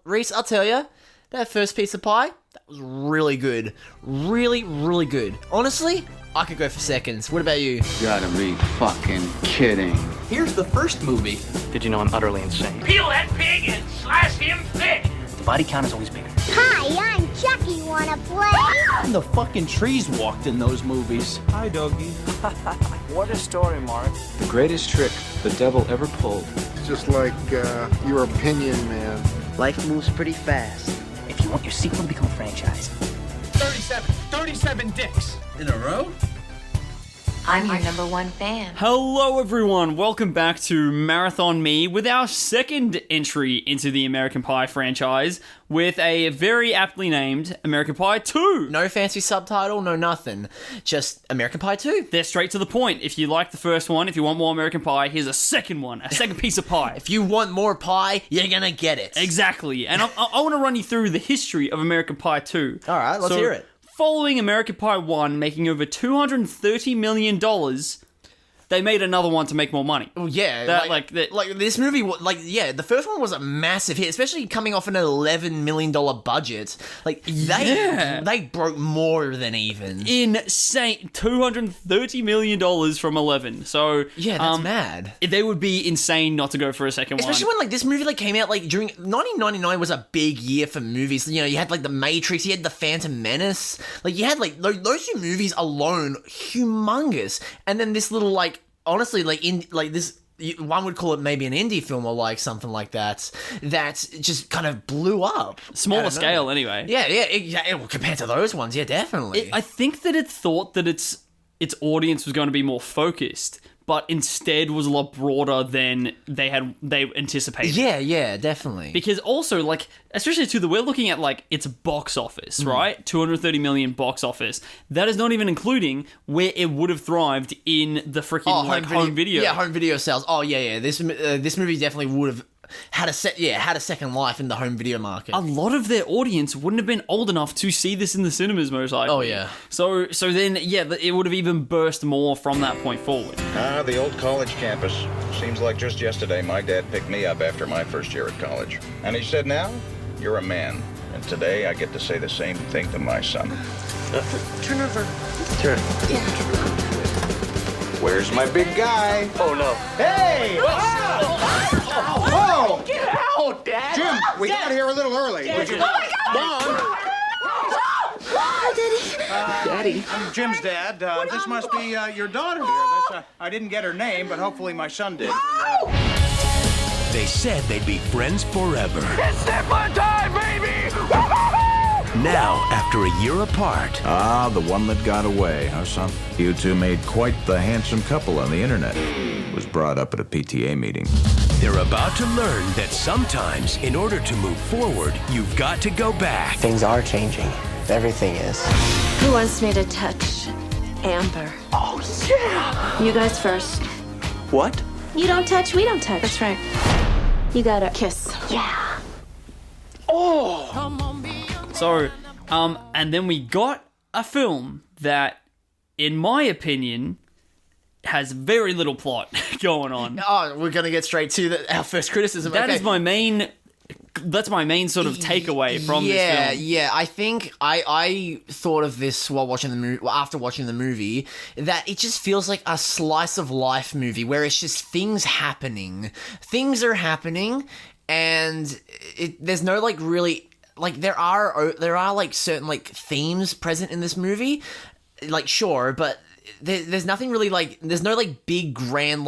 Rhys, I'll tell you, that first piece of pie, that was really good. Really, really good. Honestly, I could go for seconds. What about you? You gotta be fucking kidding. Here's the first movie. Did you know I'm utterly insane? Peel that pig and slice him thick. The body count is always bigger. Hi, I'm Chucky. Wanna play? The fucking trees walked in those movies. Hi, doggy. What a story, Mark. The greatest trick the devil ever pulled. It's just like your opinion, man. Life moves pretty fast. If you want your sequel to become a franchise. 37 dicks. In a row? I'm your number one fan. Hello, everyone. Welcome back to Marathon Me with our second entry into the American Pie franchise with a very aptly named American Pie 2. No fancy subtitle, no nothing. Just American Pie 2. They're straight to the point. If you like the first one, if you want more American Pie, here's a second one, a second piece of pie. If you want more pie, you're gonna get it. Exactly. And I want to run you through the history of American Pie 2. All right, let's hear it. Following American Pie 1 making over $230 million, they made another one to make more money. Well, yeah, like this movie, the first one was a massive hit, especially coming off an $11 million budget. Like, they broke more than even. Insane. $230 million from 11. So, yeah, that's mad. They would be insane not to go for a second especially one. when, this movie, came out, during 1999 was a big year for movies. You know, you had, The Matrix, you had The Phantom Menace. You had, those two movies alone, humongous. And then this little, honestly, this, one would call it maybe an indie film or something like that just kind of blew up. Smaller scale, anyway. Yeah, compared to those ones, yeah, definitely. I think that it thought that its audience was going to be more focused, but instead was a lot broader than they anticipated. Yeah, definitely. Because also, especially we're looking at its box office, right? 230 million box office. That is not even including where it would have thrived in the freaking home video. Yeah, home video sales. Oh yeah. This movie definitely would have had a second life in the home video market. A lot of their audience wouldn't have been old enough to see this in the cinemas, most likely. Oh yeah. So then, it would have even burst more from that point forward. The old college campus. Seems like just yesterday my dad picked me up after my first year at college. And he said, now, you're a man. And today I get to say the same thing to my son. Turn over. Turn. Where's my big guy? Oh, no. Hey! Whoa! Get out, Dad! Jim, we got here a little early. Would you... Daddy. I'm Jim's dad. This must be your daughter here. I didn't get her name, but hopefully my son did. They said they'd be friends forever. It's Stifler time, baby! Now, after a year apart... The one that got away, huh, son? You two made quite the handsome couple on the internet. Was brought up at a PTA meeting. They're about to learn that sometimes, in order to move forward, you've got to go back. Things are changing. Everything is. Who wants me to touch Amber? Oh, yeah! You guys first. What? You don't touch, we don't touch. That's right. You gotta kiss. Yeah. So, and then we got a film that, in my opinion, has very little plot going on. Oh, we're gonna get straight to our first criticism. That's my main sort of takeaway from this film. Yeah. I think I thought of this while watching the movie. After watching the movie, that it just feels like a slice of life movie where it's just things happening. Things are happening, and there's no really. There are certain themes present in this movie, sure, but there's nothing really there's no big grand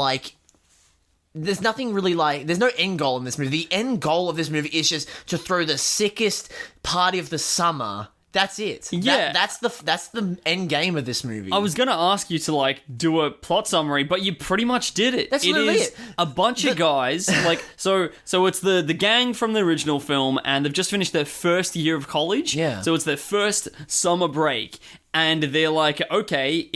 there's nothing really there's no end goal in this movie. The end goal of this movie is just to throw the sickest party of the summer. That's it. Yeah. That's the end game of this movie. I was going to ask you to, do a plot summary, but you pretty much did it. That's literally it. A bunch of guys, so it's the gang from the original film, and they've just finished their first year of college. Yeah. So it's their first summer break. And they're like, okay,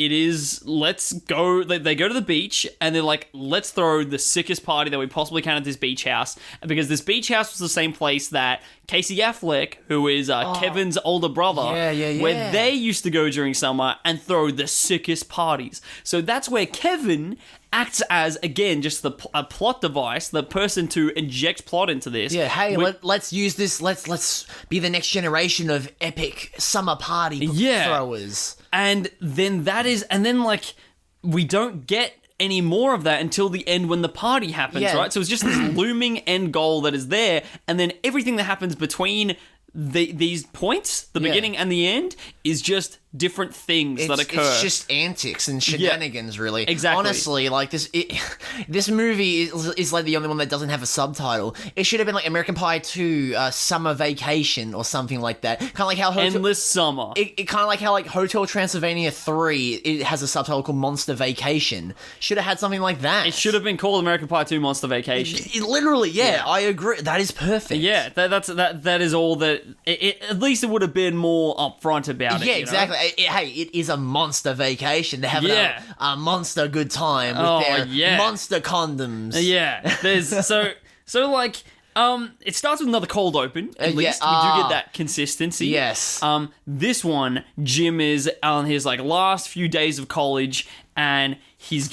let's go. They go to the beach, and they're like, let's throw the sickest party that we possibly can at this beach house. Because this beach house was the same place that Casey Affleck, who is Kevin's older brother, where they used to go during summer and throw the sickest parties. So that's where Kevin acts as, again, just a plot device, the person to inject plot into this. Yeah, hey, let's use this. Let's be the next generation of epic summer party throwers. And then like we don't get any more of that until the end when the party happens, right? So it's just this looming end goal that is there, and then everything that happens between these points, the beginning and the end, is just different things that occur. It's just antics and shenanigans, really. Exactly. Honestly, like this movie is like the only one that doesn't have a subtitle. It should have been like American Pie 2, Summer Vacation or something like that. Kind of like how Endless Summer. It kind of like how like Hotel Transylvania 3, it has a subtitle called Monster Vacation. Should have had something like that. It should have been called American Pie 2 Monster Vacation. Literally, yeah, I agree. That is perfect. Yeah, that is all that. At least it would have been more upfront about it. Yeah, exactly. It is a monster vacation. They're having a monster good time with their monster condoms. Yeah, there's so like it starts with another cold open. At least we do get that consistency. Yes. This one, Jim is on his like last few days of college, and he's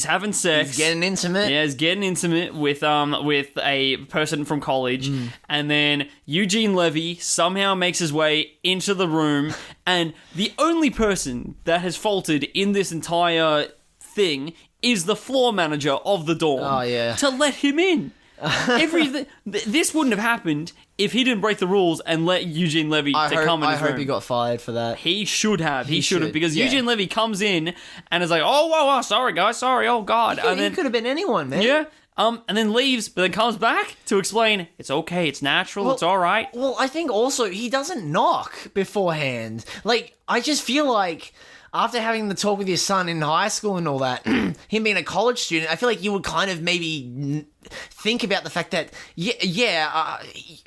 having sex. He's getting intimate. Yeah, he's getting intimate with a person from college, and then Eugene Levy somehow makes his way into the room, and the only person that has faltered in this entire thing is the floor manager of the dorm. Oh yeah. To let him in. Everything. This wouldn't have happened if he didn't break the rules and let Eugene Levy come in his room. I hope he got fired for that. He should have. He should have, because Eugene Levy comes in and is like, "Oh, whoa, sorry guys, sorry, oh god." He could have been anyone, man. Yeah. And then leaves, but then comes back to explain it's okay, it's natural, it's all right. Well, I think also he doesn't knock beforehand. Like, I just feel like after having the talk with your son in high school and all that, him being a college student, I feel like you would kind of maybe think about the fact that,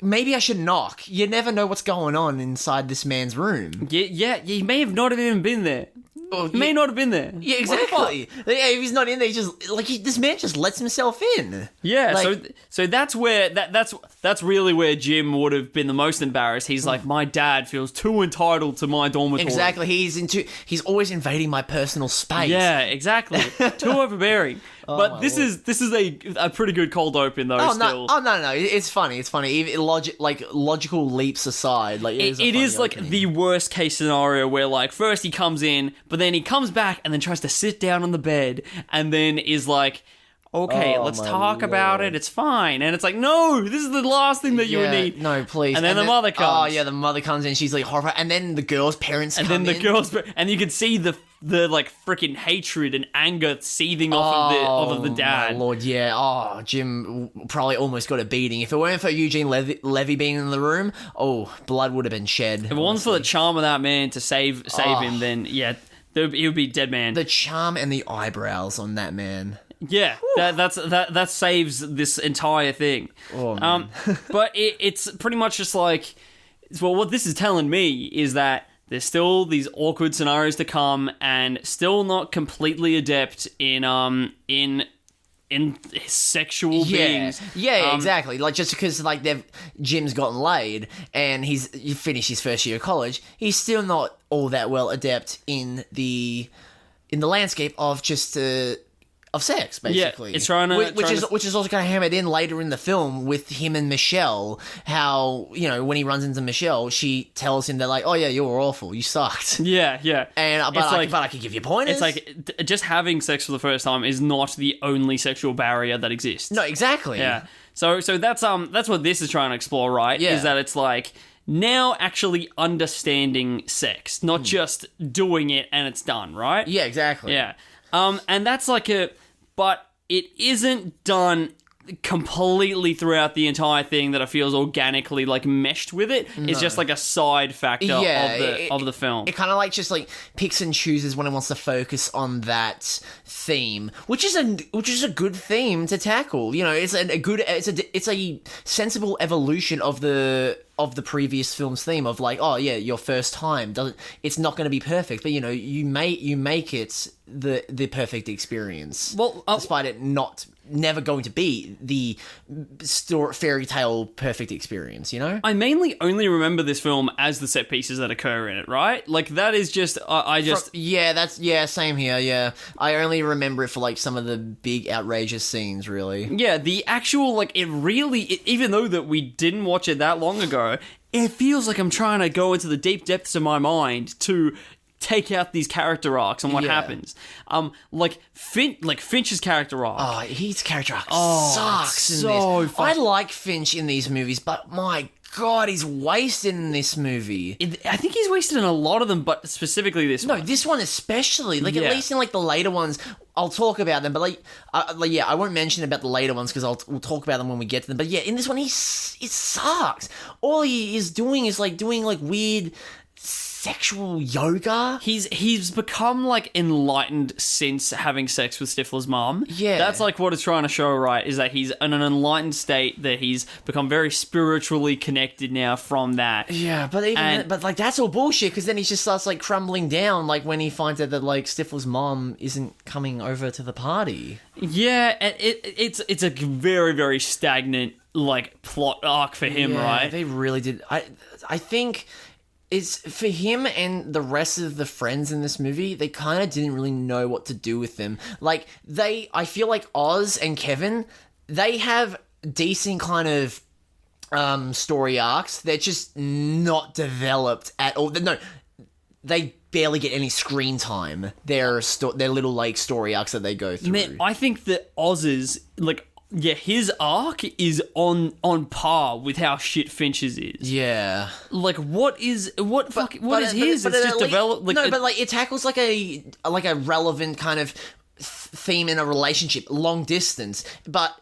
maybe I should knock. You never know what's going on inside this man's room. Yeah, he may have not even been there. He may not have been there. Yeah, exactly. Yeah, if he's not in there, he's just like this man just lets himself in. Yeah, like, so that's where that's really where Jim would have been the most embarrassed. He's like, my dad feels too entitled to my dormitory. Exactly. He's always invading my personal space. Yeah, exactly. Too overbearing. But this is a pretty good cold open though. No, it's funny. It's funny. Even logical leaps aside, like it is like the worst case scenario where like first he comes in, but then he comes back and then tries to sit down on the bed and then is like, okay, let's talk about it. It's fine. And it's like, no, this is the last thing that you would need. No, please. And then the mother comes. Oh yeah, the mother comes in. She's like horrified. And then the girl's parents come in. And you can see the like freaking hatred and anger seething off of the dad. My lord, yeah. Oh, Jim probably almost got a beating. If it weren't for Eugene Levy being in the room, blood would have been shed. If it wasn't for the charm of that man to save him, then yeah, he would be dead man. The charm and the eyebrows on that man. Yeah, that saves this entire thing. Oh, man. But it's pretty much just like, well, what this is telling me is that there's still these awkward scenarios to come, and still not completely adept in sexual beings. Yeah, exactly. Like, just because like Jim's gotten laid and he's finished his first year of college, he's still not all that well adept in the landscape of just of sex, basically. Yeah, it's trying to... Which is also kind of hammered in later in the film with him and Michelle, how, when he runs into Michelle, she tells him that, like, oh yeah, you were awful, you sucked. Yeah. But I could give you pointers. It's like, just having sex for the first time is not the only sexual barrier that exists. No, exactly. Yeah. So that's what this is trying to explore, right? Yeah. Is that it's like, now actually understanding sex, not just doing it and it's done, right? Yeah, exactly. Yeah. And that's like but it isn't done completely throughout the entire thing that I feel is organically like meshed with it. It's just like a side factor of the film. It kind of like just like picks and chooses when it wants to focus on that theme, which is a good theme to tackle. It's a sensible evolution of the previous film's theme of like, oh yeah, your first time it's not going to be perfect, but you make it the perfect experience. Well, despite it not never going to be the fairy tale perfect experience, you know? I mainly only remember this film as the set pieces that occur in it, right? Like, that is just, same here, yeah. I only remember it for, like, some of the big outrageous scenes, really. Yeah, the actual, like, even though that we didn't watch it that long ago, it feels like I'm trying to go into the deep depths of my mind to take out these character arcs and what happens. Finch's character arc. Oh, his character arc sucks in so this. I like Finch in these movies, but my God, he's wasted in this movie. I think he's wasted in a lot of them, but specifically this one. No, this one especially. Like, Yeah. at least in, like, the later ones, I'll talk about them, but, I won't mention about the later ones because we'll talk about them when we get to them. But, yeah, in this one, it sucks. All he is doing is, like, doing, like, weird sexual yoga. He's become, like, enlightened since having sex with Stifler's mom. Yeah. That's, like, what it's trying to show, right, is that he's in an enlightened state, that he's become very spiritually connected now from that. Yeah, but that's all bullshit, because then he just starts, like, crumbling down, like, when he finds out that, like, Stifler's mom isn't coming over to the party. Yeah, and it's a very, very stagnant, like, plot arc for him, right? They really did. I think it's for him and the rest of the friends in this movie, they kind of didn't really know what to do with them. Like, I feel like Oz and Kevin, they have decent kind of story arcs. They're just not developed at all. No, they barely get any screen time. Their little, like, story arcs that they go through. Man, I think that Oz's, like, yeah, his arc is on par with how shit Finch's is. Yeah. Like, what is his? It's just developed. Like, but it tackles like a relevant kind of theme in a relationship, long distance. But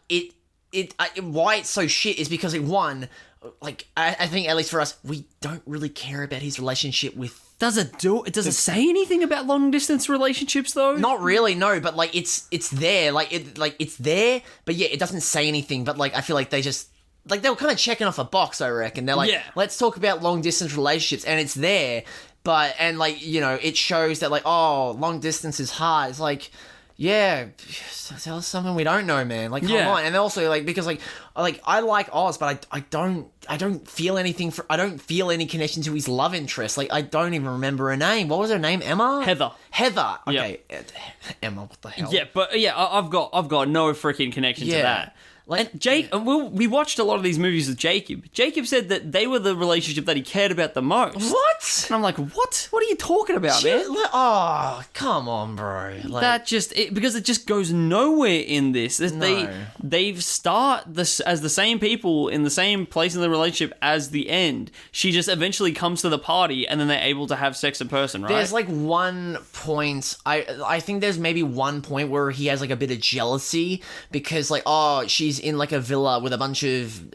why it's so shit is because I think at least for us, we don't really care about his relationship with. Does it say anything about long distance relationships though? Not really, no. But like it's there, it's there. But yeah, it doesn't say anything. But like I feel like they just they were kind of checking off a box. I reckon they're like, let's talk about long distance relationships, and it's there. But it shows that long distance is hard. It's like, yeah, tell us something we don't know, man. Like, come on. And also because I like Oz, but I don't feel anything I don't feel any connection to his love interest. Like, I don't even remember her name. What was her name? Emma? Heather. Okay. Emma, what the hell? Yeah, but I've got no freaking connection to that. And we watched a lot of these movies with Jacob. Jacob said that they were the relationship that he cared about the most. What? And I'm like, what? What are you talking about, man? Oh, come on, bro. Because it just goes nowhere in this. They start this as the same people in the same place in the relationship as the end. She just eventually comes to the party, and then they're able to have sex in person, right? There's one point. I think there's maybe one point where he has a bit of jealousy because she's in a villa with a bunch of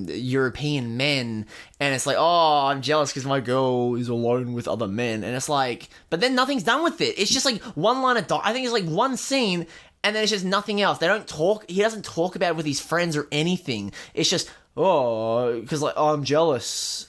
European men, and it's I'm jealous because my girl is alone with other men, and it's but then nothing's done with it. It's just one line of I think it's one scene, and then it's just nothing else. They don't talk. He doesn't talk about it with his friends or anything. It's just because I'm jealous.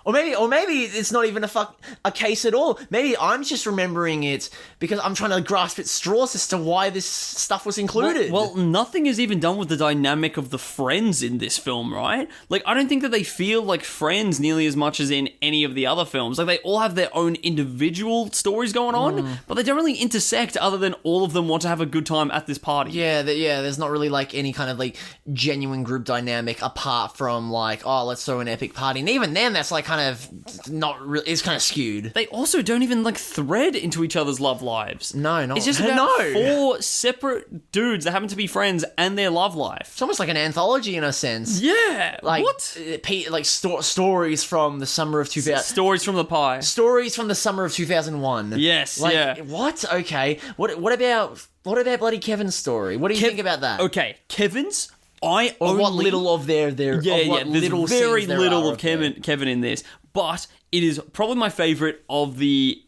Or maybe it's not even a case at all. Maybe I'm just remembering it because I'm trying to grasp at straws as to why this stuff was included. Well, nothing is even done with the dynamic of the friends in this film, right? I don't think that they feel like friends nearly as much as in any of the other films. They all have their own individual stories going on, but they don't really intersect other than all of them want to have a good time at this party. Yeah, there's not really any kind of genuine group dynamic apart from let's throw an epic party. And even then, that's kind of not really, it's kind of skewed. They also don't even thread into each other's love lives. No, it's just about four separate dudes that happen to be friends and their love life. It's almost like an anthology in a sense. Yeah. What? Stories from the summer of 2000. Stories from the pie. Stories from the summer of 2001. Yes. What? Okay. What about bloody Kevin's story? What do you think about that? Okay, Kevin's. What little of their there's very little of Kevin in this, but it is probably my favorite of the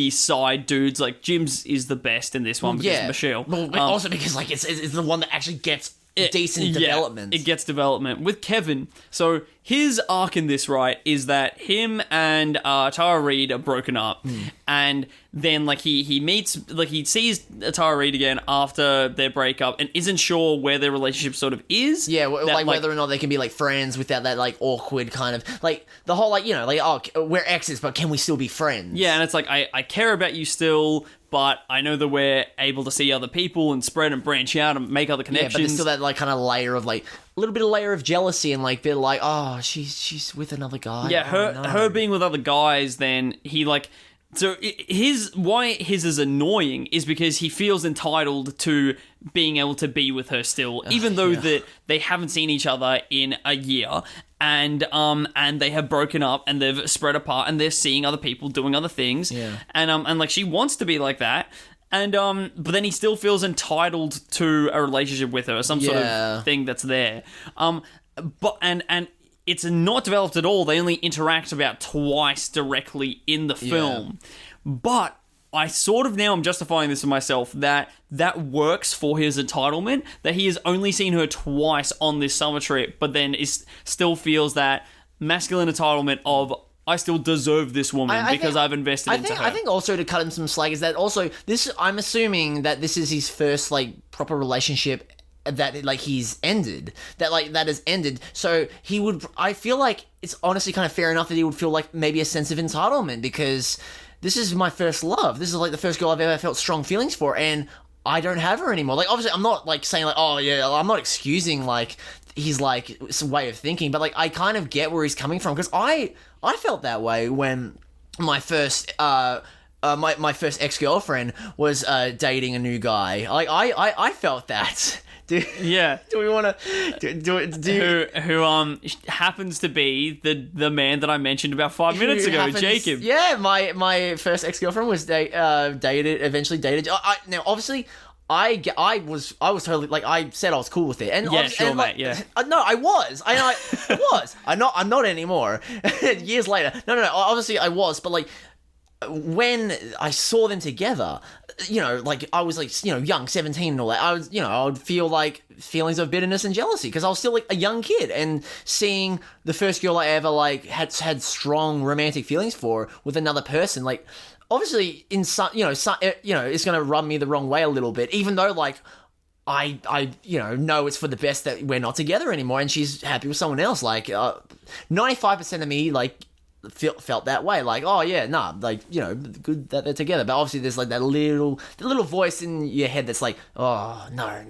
side dudes. Jim's is the best in this one because of Michelle. Well, also because it's the one that actually gets decent development. It gets development with Kevin. So his arc in this, right, is that him and Tara Reid are broken up, and then like he meets, like he sees Tara Reid again after their breakup and isn't sure where their relationship sort of is. Yeah, like whether or not they can be like friends without that like awkward kind of like the whole like, you know, like, oh, we're exes, but can we still be friends? Yeah, and it's like I care about you still, but I know that we're able to see other people and spread and branch out and make other connections. Yeah, but there's still that like kind of layer of like a little bit of layer of jealousy and like bit like, oh, she's with another guy. Yeah, her being with other guys, then he like. So why his is annoying is because he feels entitled to being able to be with her still, even though that they haven't seen each other in a year, and they have broken up and they've spread apart and they're seeing other people doing other things, and like she wants to be like that, and but then he still feels entitled to a relationship with her, some sort of thing that's there, but and. It's not developed at all. They only interact about twice directly in the film. But I sort of now am justifying this to myself that works for his entitlement, that he has only seen her twice on this summer trip, but then still feels that masculine entitlement of, I still deserve this woman because I've invested into her. I think also to cut him some slack is that also this, I'm assuming that this is his first like proper relationship that like he's ended, that has ended, so he would, I feel like it's honestly kind of fair enough that he would feel like maybe a sense of entitlement, because this is my first love, this is like the first girl I've ever felt strong feelings for, and I don't have her anymore. Like obviously I'm not like saying like, oh yeah, I'm not excusing like his like way of thinking, but like I kind of get where he's coming from, because I felt that way when my first my first ex-girlfriend was dating a new guy. Like I felt that. Do we want to who happens to be the man that I mentioned about 5 minutes ago, Jacob? Yeah, my first ex-girlfriend was eventually dated. Now obviously I was totally like, I said I was cool with it, and yeah, sure, and, like, mate. Yeah, no, I was. I was. I'm not anymore. Years later, no. Obviously, I was, but like when I saw them together, you know, like I was like, you know, young, 17 and all that. I was, you know, I would feel like feelings of bitterness and jealousy because I was still like a young kid, and seeing the first girl I ever like had strong romantic feelings for with another person, like. Obviously, in some, it's going to rub me the wrong way a little bit, even though, like, I know it's for the best that we're not together anymore, and she's happy with someone else. Like, 95% of me, like, felt that way. Like, oh yeah, nah, like, you know, good that they're together. But obviously, there's like that little voice in your head that's like, oh no.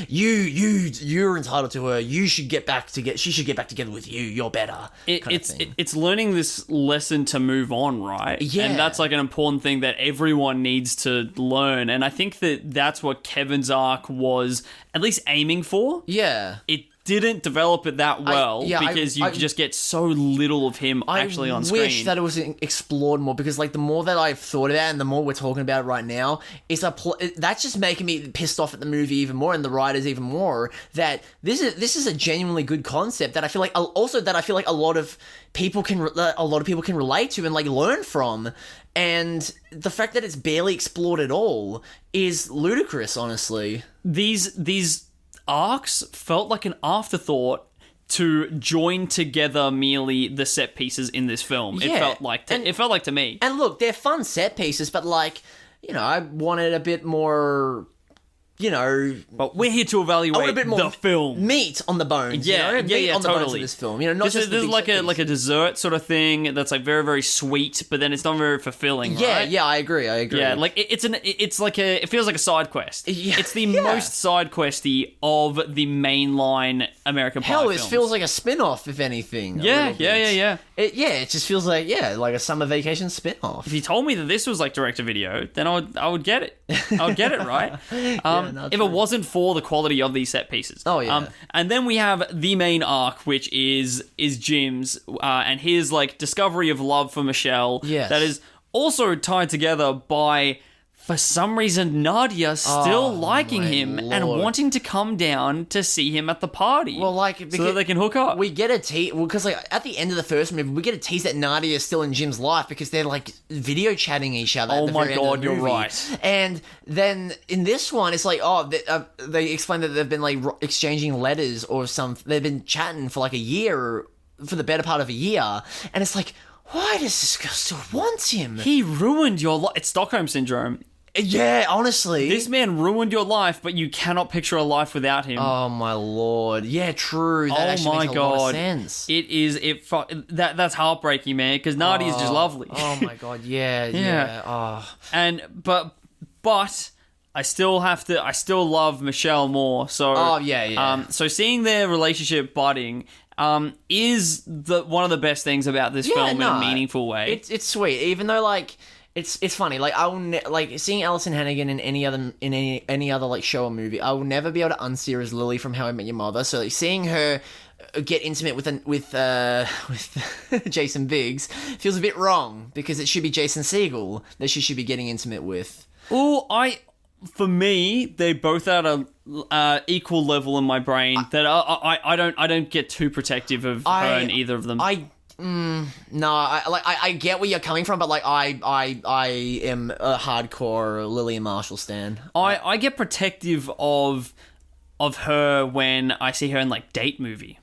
You're entitled to her. You should get back together. She should get back together with you. You're better. It's learning this lesson to move on, right? Yeah, and that's like an important thing that everyone needs to learn. And I think that's what Kevin's arc was at least aiming for. Yeah, it didn't develop it that well because you just get so little of him actually on screen. I wish that it was explored more, because like the more that I've thought about it and the more we're talking about it right now, that's just making me pissed off at the movie even more and the writers even more, that this is a genuinely good concept that I feel like a lot of people can relate to and like learn from, and the fact that it's barely explored at all is ludicrous, honestly. These arcs felt like an afterthought to join together merely the set pieces in this film. Yeah, it felt like to me. And look, they're fun set pieces, but like, you know, I wanted a bit more, you know, but we're here to evaluate a bit more the film, meat on the bones. Yeah, you know? Meat on the totally. bones of this film. You know, not just this is like a dessert sort of thing that's like very, very sweet, but then it's not very fulfilling. Yeah, right? yeah, I agree. Yeah, like it feels like a side quest. Yeah, it's the most side questy of the mainline American Pie films. This feels like a spin-off, if anything. Yeah. It just feels like like a summer vacation spin-off. If you told me that this was like direct to video, then I would get it. I would get it, right? If it wasn't for the quality of these set pieces. Oh yeah. And then we have the main arc, which is Jim's and his like discovery of love for Michelle. Yes. That is also tied together by, for some reason, Nadia still liking him and wanting to come down to see him at the party. Well, like, so that they can hook up. We get a tease, because like at the end of the first movie, we get a tease that Nadia is still in Jim's life because they're like video chatting each other. Oh at the my very end god, of the you're movie. right. And then in this one, it's like, they explain that they've been like exchanging letters or something. They've been chatting for like a year, for the better part of a year, and it's like, why does this girl still want him? He ruined your life. It's Stockholm Syndrome. Yeah, honestly. This man ruined your life, but you cannot picture a life without him. Oh my lord. Yeah, true. That actually makes a lot of sense. That's heartbreaking, man, because Nadi is just lovely. Oh my god, yeah. Oh. And but I still love Michelle more. So so seeing their relationship budding is one of the best things about this film in a meaningful way. It's sweet, even though like it's funny. Like I will seeing Alison Hannigan in any other like show or movie. I will never be able to unsee her as Lily from How I Met Your Mother. So like, seeing her get intimate with Jason Biggs feels a bit wrong because it should be Jason Segel that she should be getting intimate with. For me, they both at a equal level in my brain that I don't get too protective of her and either of them. I get where you're coming from, but like I am a hardcore Lillian Marshall stan. I get protective of her when I see her in like Date Movie.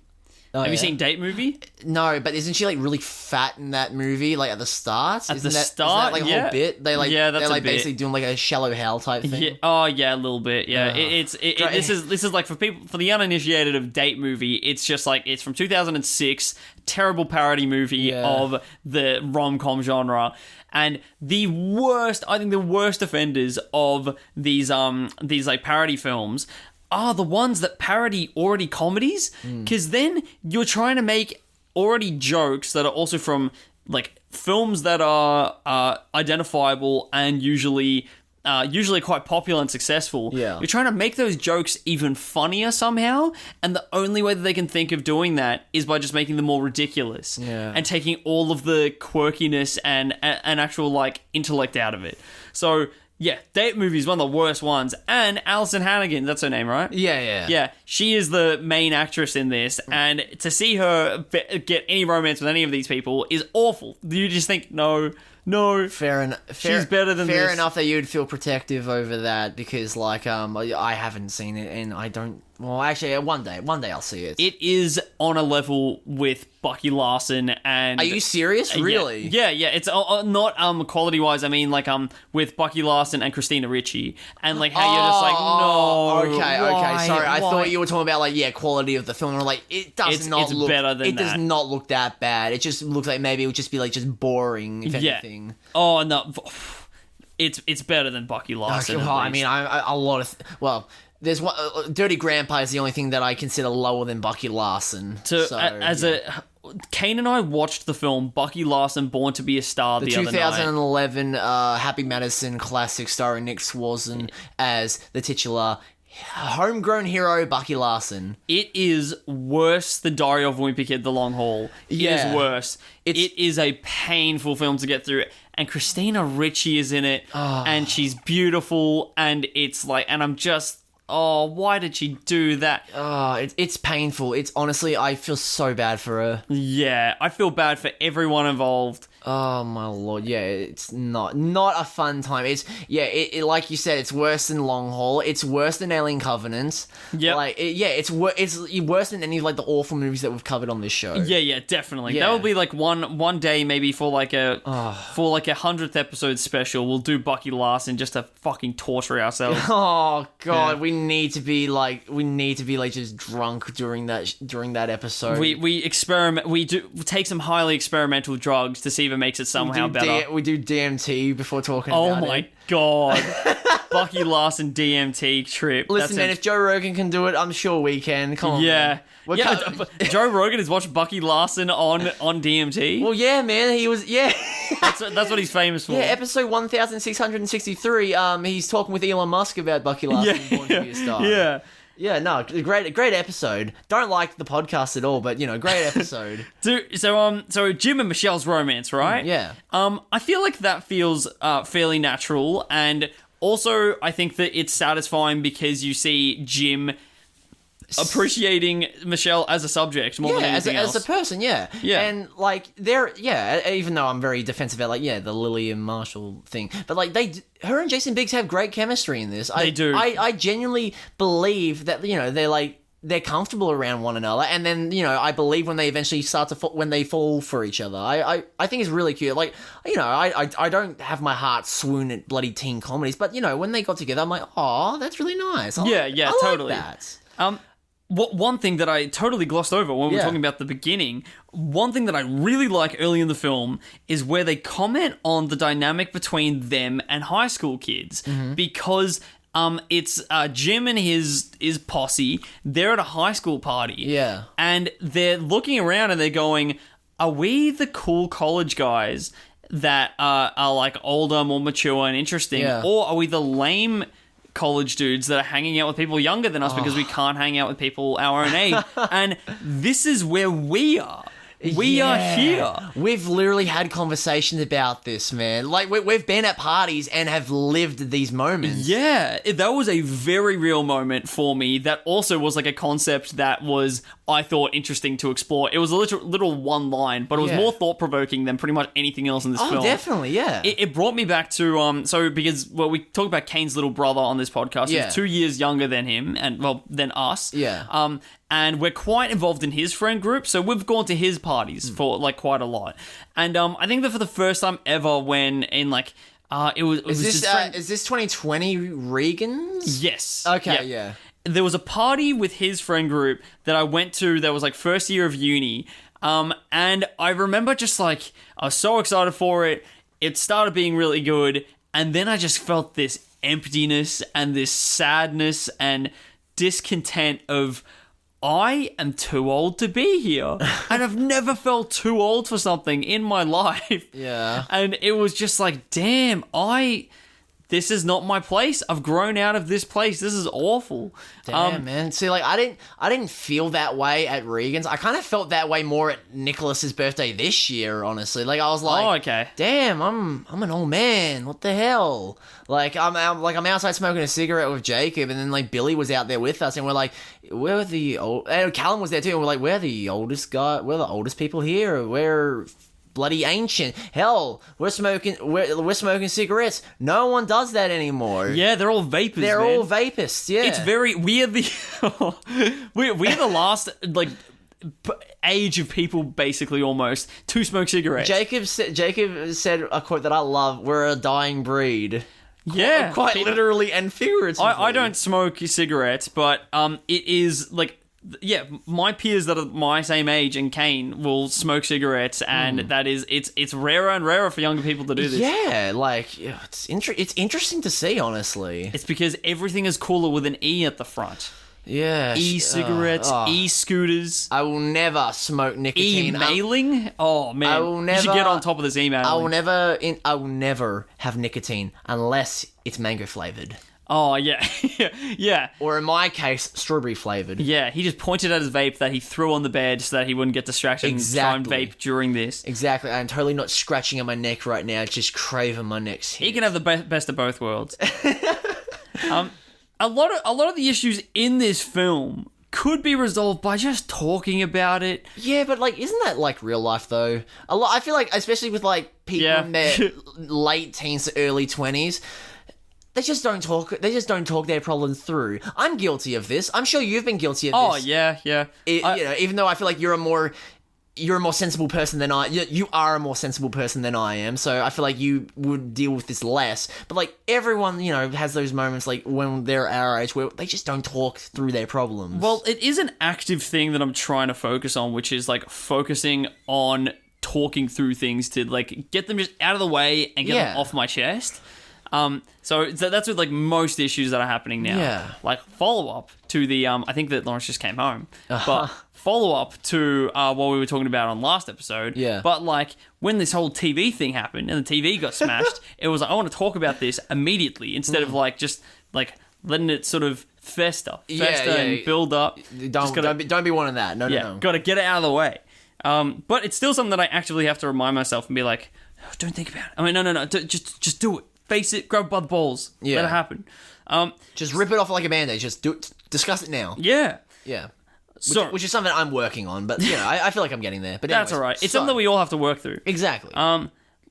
Have you seen Date Movie? No, but isn't she like really fat in that movie? Like at the start? Isn't that like a whole bit? They're like basically doing like a shallow hell type thing. Yeah. Oh yeah, a little bit. Yeah, this is like for the uninitiated of Date Movie. It's just like it's from 2006, terrible parody movie of the rom-com genre. And the worst offenders of these like parody films are the ones that parody already comedies, because then you're trying to make already jokes that are also from like films that are identifiable and usually quite popular and successful. Yeah. You're trying to make those jokes even funnier somehow, and the only way that they can think of doing that is by just making them more ridiculous and taking all of the quirkiness and actual like intellect out of it. So yeah, Date Movie is one of the worst ones. And Alison Hannigan, that's her name, right? Yeah. Yeah, she is the main actress in this. And to see her get any romance with any of these people is awful. You just think, no. Fair enough. She's better than fair this. enough that you'd feel protective over that because, like, I haven't seen it and I don't. Well, actually, one day I'll see it. It is on a level with Bucky Larson and. Are you serious? Really? Yeah. It's not quality wise. I mean, like with Bucky Larson and Christina Ricci, and like how you're just like no. Okay. Sorry, I thought you were talking about like quality of the film. And like it does not look better than it that. does not look that bad. It just looks like maybe it would just be like just boring. If anything. Oh no. It's better than Bucky Larson. Well, I mean, a lot of there's one. Dirty Grandpa is the only thing that I consider lower than Bucky Larson. Kane and I watched the film Bucky Larson Born to Be a Star the other night. 2011 Happy Madison classic starring Nick Swartzen as the titular homegrown hero Bucky Larson. It is worse than Diary of a Wimpy Kid: The Long Haul. It is worse. It is a painful film to get through. And Christina Ricci is in it, and she's beautiful, and it's like, and I'm just, why did she do that? It's painful. It's honestly, I feel so bad for her. Yeah, I feel bad for everyone involved. Oh my lord, yeah, it's not a fun time. It's like you said, it's worse than Long Haul. It's worse than Alien Covenant. Yeah, it's worse than any of like the awful movies that we've covered on this show. Yeah, definitely. Yeah. That will be like one day maybe for like a 100th episode special. We'll do Bucky Larson just to fucking torture ourselves. Oh god, we need to be like just drunk during that episode. We experiment. We take some highly experimental drugs to see if it makes it somehow better. We do DMT before talking about it. Oh my god. Bucky Larson DMT trip. Listen, man, if Joe Rogan can do it, I'm sure we can. Come on, man. Joe Rogan has watched Bucky Larson on DMT. Well, yeah, man, he was, that's what he's famous for. Yeah, episode 1663, he's talking with Elon Musk about Bucky Larson Born to Be a Star. Yeah. Yeah, no, great episode. Don't like the podcast at all, but great episode. So Jim and Michelle's romance, right? Yeah. I feel like that feels fairly natural, and also I think that it's satisfying because you see Jim appreciating Michelle as a subject more than anything else. As a person, yeah. And like even though I'm very defensive about like the Lillian Marshall thing, but like her and Jason Biggs have great chemistry in this. They do. I genuinely believe that they're like they're comfortable around one another, and then I believe when they eventually start to when they fall for each other, I think it's really cute. Like I don't have my heart swoon at bloody teen comedies, but when they got together, I'm like, oh, that's really nice. I totally. like that. One thing that I totally glossed over when we were talking about the beginning, one thing that I really like early in the film is where they comment on the dynamic between them and high school kids, because it's Jim and his posse. They're at a high school party, and they're looking around and they're going, "Are we the cool college guys that are like older, more mature, and interesting, or are we the lame college dudes that are hanging out with people younger than us because we can't hang out with people our own age?" And this is where we are. We are here. We've literally had conversations about this, man. Like, we've been at parties and have lived these moments. Yeah, that was a very real moment for me. That also was like a concept that was, I thought, interesting to explore. It was a little one line, but it was more thought-provoking than pretty much anything else in this film. Oh, definitely, yeah. It brought me back to, because we talked about Kane's little brother on this podcast. He's 2 years younger than him, than us. Yeah. And we're quite involved in his friend group, so we've gone to his parties for like quite a lot. And I think that for the first time ever, when in like is this 2020 Regan's? Yes. Okay. Yeah. There was a party with his friend group that I went to that was like first year of uni, and I remember just like I was so excited for it. It started being really good, and then I just felt this emptiness and this sadness and discontent of, I am too old to be here. And I've never felt too old for something in my life. Yeah. And it was just like, damn, this is not my place. I've grown out of this place. This is awful. Damn, man. See, like, I didn't feel that way at Regan's. I kind of felt that way more at Nicholas's birthday this year, honestly. Like, I was like, oh, okay. Damn, I'm an old man. What the hell? Like, I'm outside smoking a cigarette with Jacob, and then like Billy was out there with us, and we're like, we're the old. And Callum was there too, and we're like, we're the oldest guy. We're the oldest people here. We're bloody ancient. Hell, we're smoking cigarettes. No one does that anymore. Yeah, they're all vapors. They're all vapists. Yeah, it's very weird. We're the last like age of people, basically, almost to smoke cigarettes. Jacob said a quote that I love: "We're a dying breed." Yeah, quite literally and figuratively. I don't smoke cigarettes, but it is like, yeah, my peers that are my same age and Kane will smoke cigarettes, and that is it's rarer and rarer for younger people to do this. Yeah, like it's interesting to see, honestly. It's because everything is cooler with an E at the front. Yeah, e-cigarettes, e-scooters. I will never smoke nicotine. E-mailing? Oh man, I will never, you should get on top of this emailing. I will never have nicotine unless it's mango flavored. Oh yeah, yeah. Or in my case, strawberry flavored. Yeah, he just pointed at his vape that he threw on the bed so that he wouldn't get distracted and try and vape during this. Exactly. I'm totally not scratching at my neck right now. It's just craving my neck's hit. He can have the best of both worlds. A lot of the issues in this film could be resolved by just talking about it. Yeah, but like, isn't that like real life though? I feel like, especially with like people in their late teens to early 20s, they just don't talk. They just don't talk their problems through. I'm guilty of this. I'm sure you've been guilty of this. Oh yeah. Even though I feel like you're a more sensible person than I. You are a more sensible person than I am. So I feel like you would deal with this less. But like everyone, has those moments like when they're our age where they just don't talk through their problems. Well, it is an active thing that I'm trying to focus on, which is like focusing on talking through things to like get them just out of the way and get them off my chest. So that's with like most issues that are happening now. Yeah. Like follow up to the I think that Lawrence just came home, but follow up to what we were talking about on last episode. Yeah. But like when this whole TV thing happened and the TV got smashed, it was like, I want to talk about this immediately instead of like just like letting it sort of fester and build up. Don't be one of that. No. Got to get it out of the way. But it's still something that I actively have to remind myself and be like, oh, don't think about it. I mean, no, just do it. Face it, grab it by the balls. Yeah. Let it happen. Just rip it off like a band-aid. Just do it. Discuss it now. Yeah. Yeah. Which is something I'm working on, but I feel like I'm getting there. But that's all right. It's something that we all have to work through. Exactly.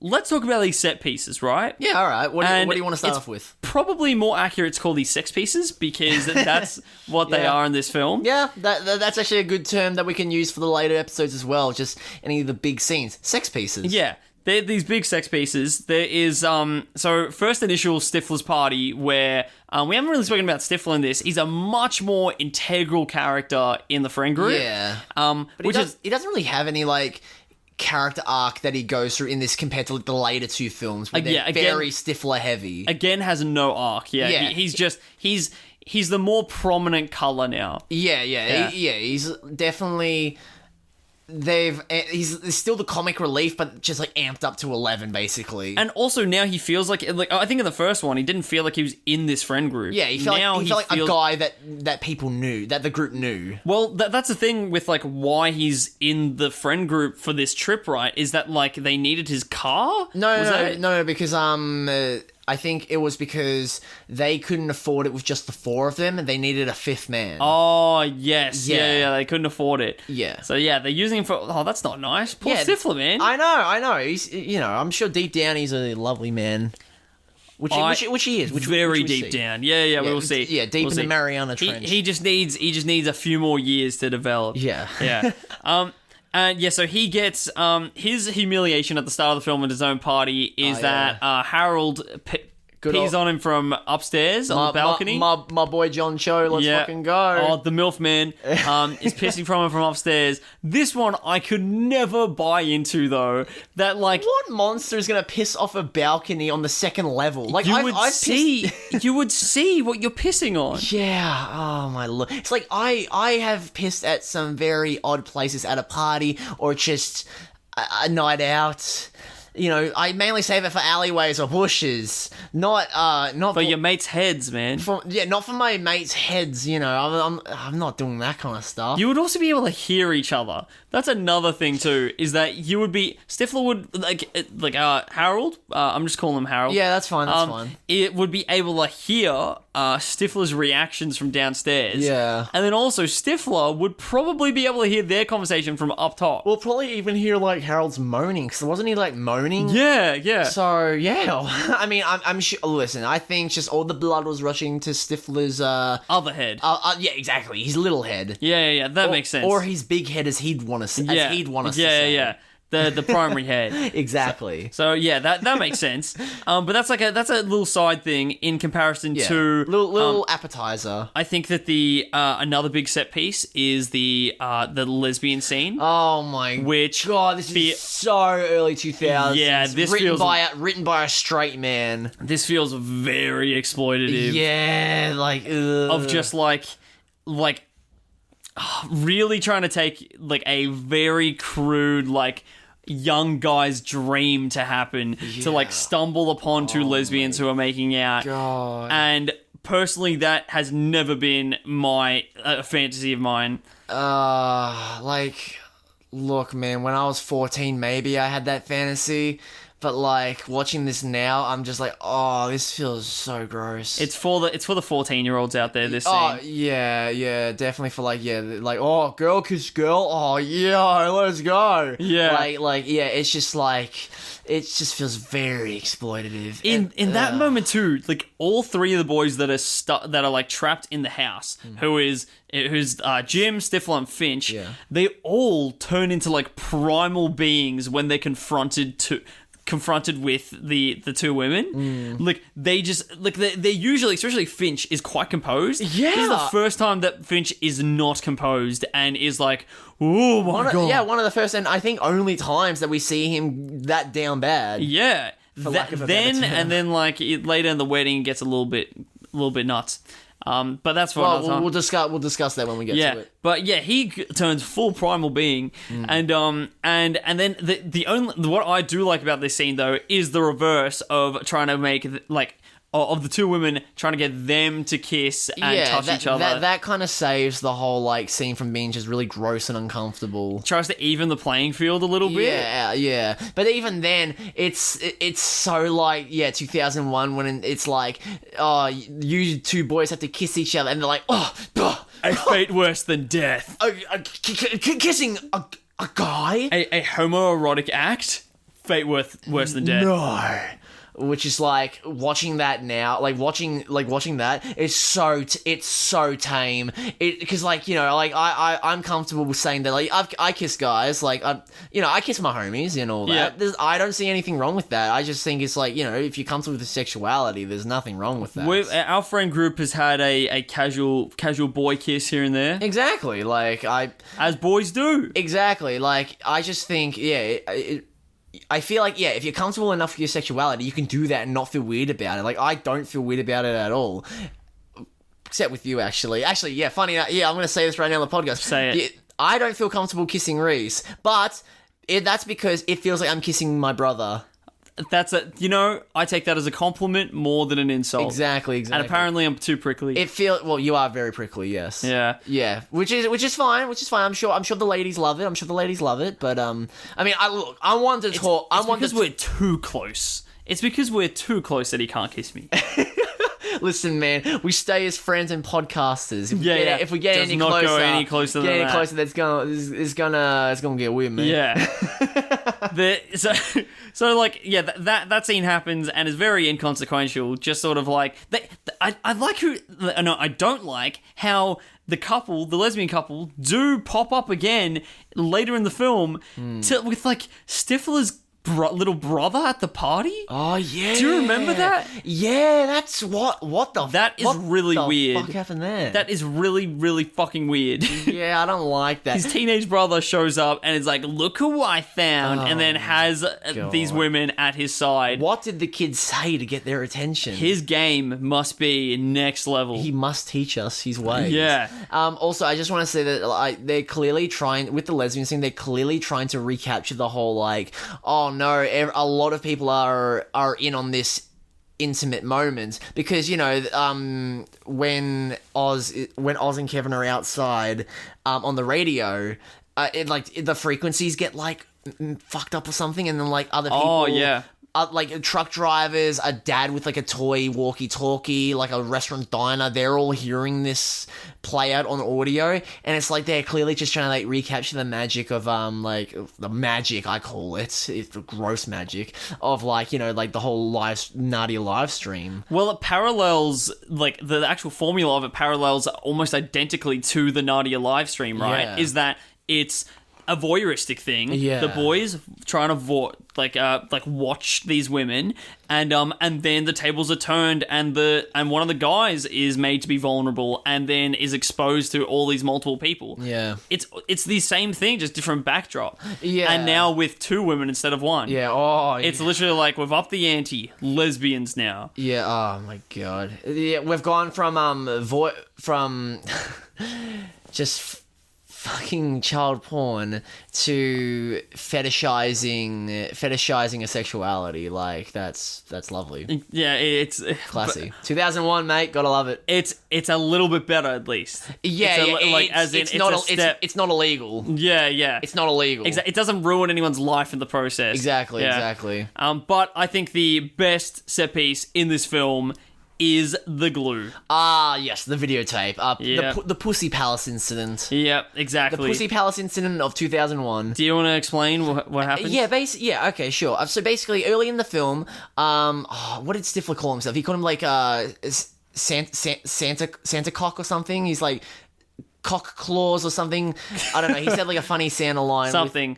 let's talk about these set pieces, right? Yeah, all right. What do you want to start off with? Probably more accurate to call these sex pieces because that's what they are in this film. Yeah, that's actually a good term that we can use for the later episodes as well. Just any of the big scenes. Sex pieces. Yeah. They're these big sex pieces. There is, so first initial Stifler's party where, we haven't really spoken about Stifler in this. He's a much more integral character in the friend group. Yeah. But he doesn't really have any, like, character arc that he goes through in this compared to the later two films where they're very Stifler heavy. Again, has no arc. Yeah. He's just, he's the more prominent color now. Yeah. He's definitely... he's still the comic relief, but just like amped up to 11 basically. And also now he feels like I think in the first one he didn't feel like he was in this friend group. Yeah, he felt like a guy that people knew, that the group knew. Well, that's the thing with like why he's in the friend group for this trip, right? Is that like they needed his car? No, because I think it was because they couldn't afford it with just the four of them, and they needed a fifth man. Oh, yes. Yeah, they couldn't afford it. Yeah. So, yeah, they're using him for... Oh, that's not nice. Poor Stifler, man. I know. He's, I'm sure deep down he's a lovely man. Which he is. Very deep down. Yeah, we will see. Yeah, deep in the Mariana Trench. He just needs a few more years to develop. Yeah. And so he gets his humiliation at the start of the film at his own party is that Harold pees on him from upstairs on the balcony. My boy John Cho, let's fucking go. Oh, the MILF man is pissing from him from upstairs. This one I could never buy into though. That like what monster is gonna piss off a balcony on the second level? Like you would see what you're pissing on. Yeah. Oh my lord. It's like I have pissed at some very odd places at a party or just a night out. You know, I mainly save it for alleyways or bushes, not for your mates' heads, man. Not for my mates' heads. You know, I'm not doing that kind of stuff. You would also be able to hear each other. That's another thing too. Is that you would be Stifler would like Harold. I'm just calling him Harold. Yeah, that's fine. That's fine. It would be able to hear Stifler's reactions from downstairs. Yeah, and then also Stifler would probably be able to hear their conversation from up top. We'll probably even hear like Harold's moaning. Because wasn't he like moaning? Yeah. So yeah, I mean, I'm sure. Listen, I think just all the blood was rushing to Stifler's other head. Yeah, exactly. His little head. Yeah. That makes sense. Or his big head, as he'd want us. Yeah. To say. Yeah. The primary head. Exactly. So yeah, that makes sense. But that's a little side thing in comparison to little appetizer. I think that the another big set piece is the lesbian scene. Oh my god, this is so early 2000s. Yeah, this written by a straight man. This feels very exploitative. Yeah, like of just like really trying to take like a very crude like young guy's dream to happen to like stumble upon two lesbians who are making out. God. And personally that has never been my fantasy of mine. Like look man, when I was 14 maybe I had that fantasy. But like watching this now, I'm just like, oh, this feels so gross. It's for the 14-year-olds out there. This scene. Oh yeah, definitely for like oh, girl kiss girl. Oh yeah, let's go. Yeah, like yeah, it's just like it just feels very exploitative. In that moment too, like all three of the boys that are like trapped in the house, who's Jim, Stifler, and Finch. Yeah. They all turn into like primal beings when they're confronted with the two women. Like they just like they usually, especially Finch, is quite composed. Yeah, this is the first time that Finch is not composed and is like, oh my god. One of the first and I think only times that we see him that down bad. Yeah, and then like later in the wedding it gets a little bit nuts. But that's for another time. We'll discuss that when we get to it. But yeah, he turns full primal being, and then the only what I do like about this scene though is the reverse of trying to make like of the two women trying to get them to kiss and touch each other. That kind of saves the whole like scene from being just really gross and uncomfortable. Tries to even the playing field a little bit. Yeah. But even then, it's so like 2001 when it's like, oh, you two boys have to kiss each other, and they're like, oh, a fate worse than death. Kissing a guy, a homoerotic act. fate worse than death. No. Which is like watching that now, watching that is it's so tame. Because I'm comfortable with saying that I kiss guys, I kiss my homies and all that. Yeah. I don't see anything wrong with that. I just think it's if you're comfortable with the sexuality, there's nothing wrong with that. Our friend group has had a casual boy kiss here and there. Exactly, as boys do. Exactly, I just think I feel if you're comfortable enough with your sexuality, you can do that and not feel weird about it. I don't feel weird about it at all. Except with you, actually. Actually, yeah, funny enough, I'm going to say this right now on the podcast. Say it. I don't feel comfortable kissing Rhys, but that's because it feels like I'm kissing my brother. I take that as a compliment more than an insult. Exactly. And apparently I'm too prickly. You are very prickly, yes. Yeah. Yeah, which is fine. I'm sure the ladies love it. But I wanted to talk. Because we're too close. It's because we're too close that he can't kiss me. Listen, man, we stay as friends and podcasters. If we get Does any not closer, go any closer than that. It's gonna get weird, man. Yeah. That scene happens and is very inconsequential. Just sort of I don't like how the lesbian couple do pop up again later in the film with Stifler's little brother at the party. Oh yeah. Do you remember that? Yeah, that's that is really weird. What the fuck happened there? That is really, really fucking weird. Yeah, I don't like that. His teenage brother shows up and is like, "Look who I found," and then has these women at his side. What did the kids say to get their attention? His game must be next level. He must teach us his ways. Yeah. Also, I just want to say that they're clearly trying with the lesbian scene. They're clearly trying to recapture the whole oh no, a lot of people are in on this intimate moment because when Oz and Kevin are outside on the radio, the frequencies get fucked up or something, and then other people. Oh yeah. Truck drivers, a dad with a toy walkie-talkie, a restaurant diner, they're all hearing this play out on audio, and it's they're clearly just trying to recapture the magic of the magic, I call it. It's the gross magic of the whole Nadia live stream. Well, it parallels the actual formula of it parallels almost identically to the Nadia live stream, right? Yeah. Is that it's a voyeuristic thing. Yeah. The boys trying to watch these women, and then the tables are turned, and one of the guys is made to be vulnerable, and then is exposed to all these multiple people. Yeah. It's the same thing, just different backdrop. Yeah. And now with two women instead of one. Yeah. Oh. It's literally we've upped the ante. Lesbians now. Yeah. Oh my god. Yeah. We've gone from just fucking child porn to fetishizing a sexuality. That's lovely. Yeah, it's classy. 2001, mate, gotta love it. It's a little bit better at least. Yeah, it's not illegal. Yeah. It's not illegal. It doesn't ruin anyone's life in the process. Exactly. But I think the best set piece in this film is the glue. Ah, yes, the videotape. Yeah. The Pussy Palace incident. Yeah, exactly. The Pussy Palace incident of 2001. Do you want to explain what happened? Yeah, okay, sure. So basically, early in the film, what did Stifler call himself? He called him Santa Cock or something. He's cock claws or something. I don't know. He said a funny Santa line. Something.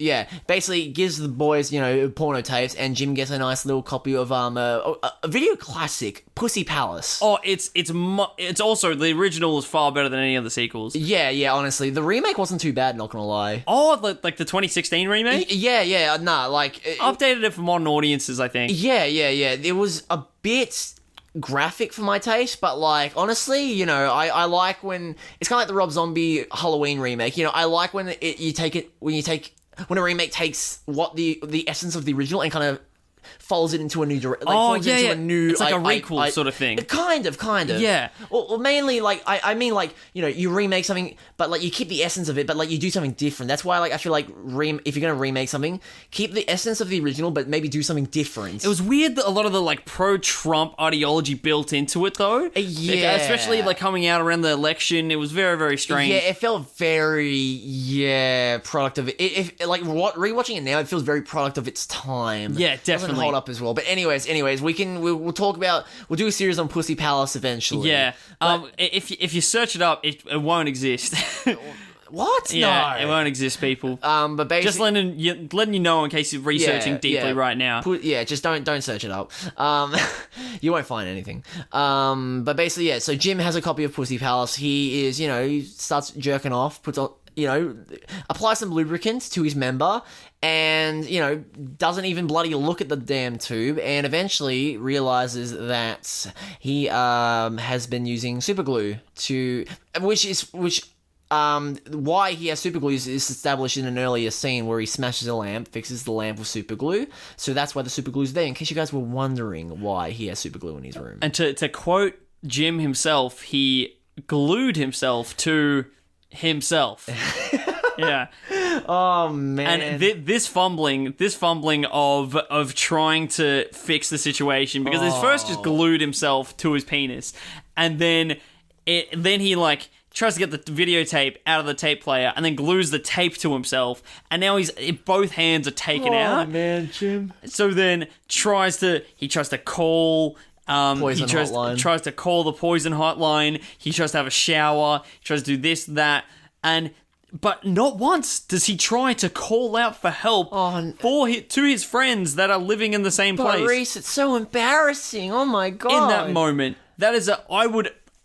Basically gives the boys, porno tapes, and Jim gets a nice little copy of a video classic, Pussy Palace. Oh, it's also the original is far better than any of the sequels. Yeah. Honestly, the remake wasn't too bad. Not gonna lie. Oh, the 2016 remake. Yeah. Nah, updated it for modern audiences, I think. Yeah. It was a bit graphic for my taste, but honestly, I like when it's kind of like the Rob Zombie Halloween remake. I like when a remake takes what the essence of the original and kind of folds it into a new direction. A requel sort of thing. Kind of. Yeah. Or mainly, like, I mean, like, you know, you remake something, but, like, you keep the essence of it, but, like, you do something different. That's why, like, I feel like if you're going to remake something, keep the essence of the original, but maybe do something different. It was weird that a lot of the, like, pro-Trump ideology built into it, though. Yeah. Like, especially, like, coming out around the election, it was very, very strange. Yeah, it felt very, product of it. Rewatching it now, it feels very product of its time. Yeah, definitely. Doesn't hold up as well. But anyways, we'll talk about, we'll do a series on Pussy Palace eventually. Yeah. If you search it up, it won't exist. What? Yeah, No. It won't exist, people. But basically, just letting you know in case you're researching deeply right now. Just don't search it up. You won't find anything. But basically, yeah. So Jim has a copy of Pussy Palace. He is, he starts jerking off, puts on, applies some lubricant to his member, and, doesn't even bloody look at the damn tube, and eventually realizes that he has been using superglue why he has superglue is established in an earlier scene where he smashes a lamp, fixes the lamp with superglue. So that's why the superglue's there, in case you guys were wondering why he has superglue in his room. And to quote Jim himself, he glued himself to himself. Yeah. Oh man. And this fumbling of trying to fix the situation, because he first just glued himself to his penis, and then he like tries to get the videotape out of the tape player and then glues the tape to himself, and now both hands are taken out. Oh man, Jim. So then tries to call Poison hotline. Tries to call the poison hotline. He tries to have a shower. He tries to do this, that, but not once does he try to call out for help to his friends that are living in the same place. But Rhys, it's so embarrassing. Oh my god. In that moment,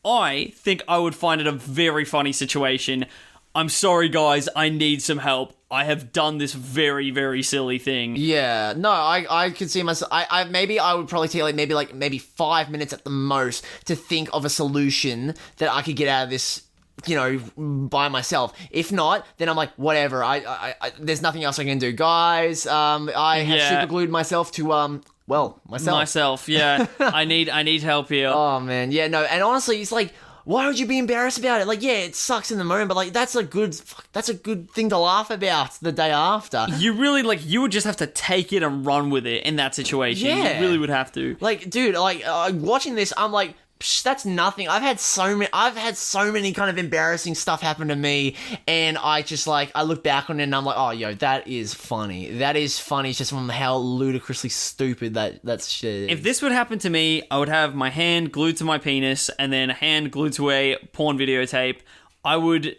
I think I would find it a very funny situation. I'm sorry, guys. I need some help. I have done this very, very silly thing. Yeah, no, I could see myself. Maybe I would probably take maybe 5 minutes at the most to think of a solution that I could get out of this, by myself. If not, then I'm like, whatever. I there's nothing else I can do, guys. I have superglued myself to myself. Myself, yeah. I need help here. Oh man, yeah, no, and honestly, it's like, why would you be embarrassed about it? Like, yeah, it sucks in the moment, but like, that's a good thing to laugh about the day after. You really, you would just have to take it and run with it in that situation. Yeah. You really would have to. Like, dude, watching this, I'm like, psh, that's nothing. I've had so many kind of embarrassing stuff happen to me, and I just I look back on it and I'm like, oh, yo, that is funny. That is funny just from how ludicrously stupid that shit is. If this would happen to me, I would have my hand glued to my penis and then a hand glued to a porn videotape. I would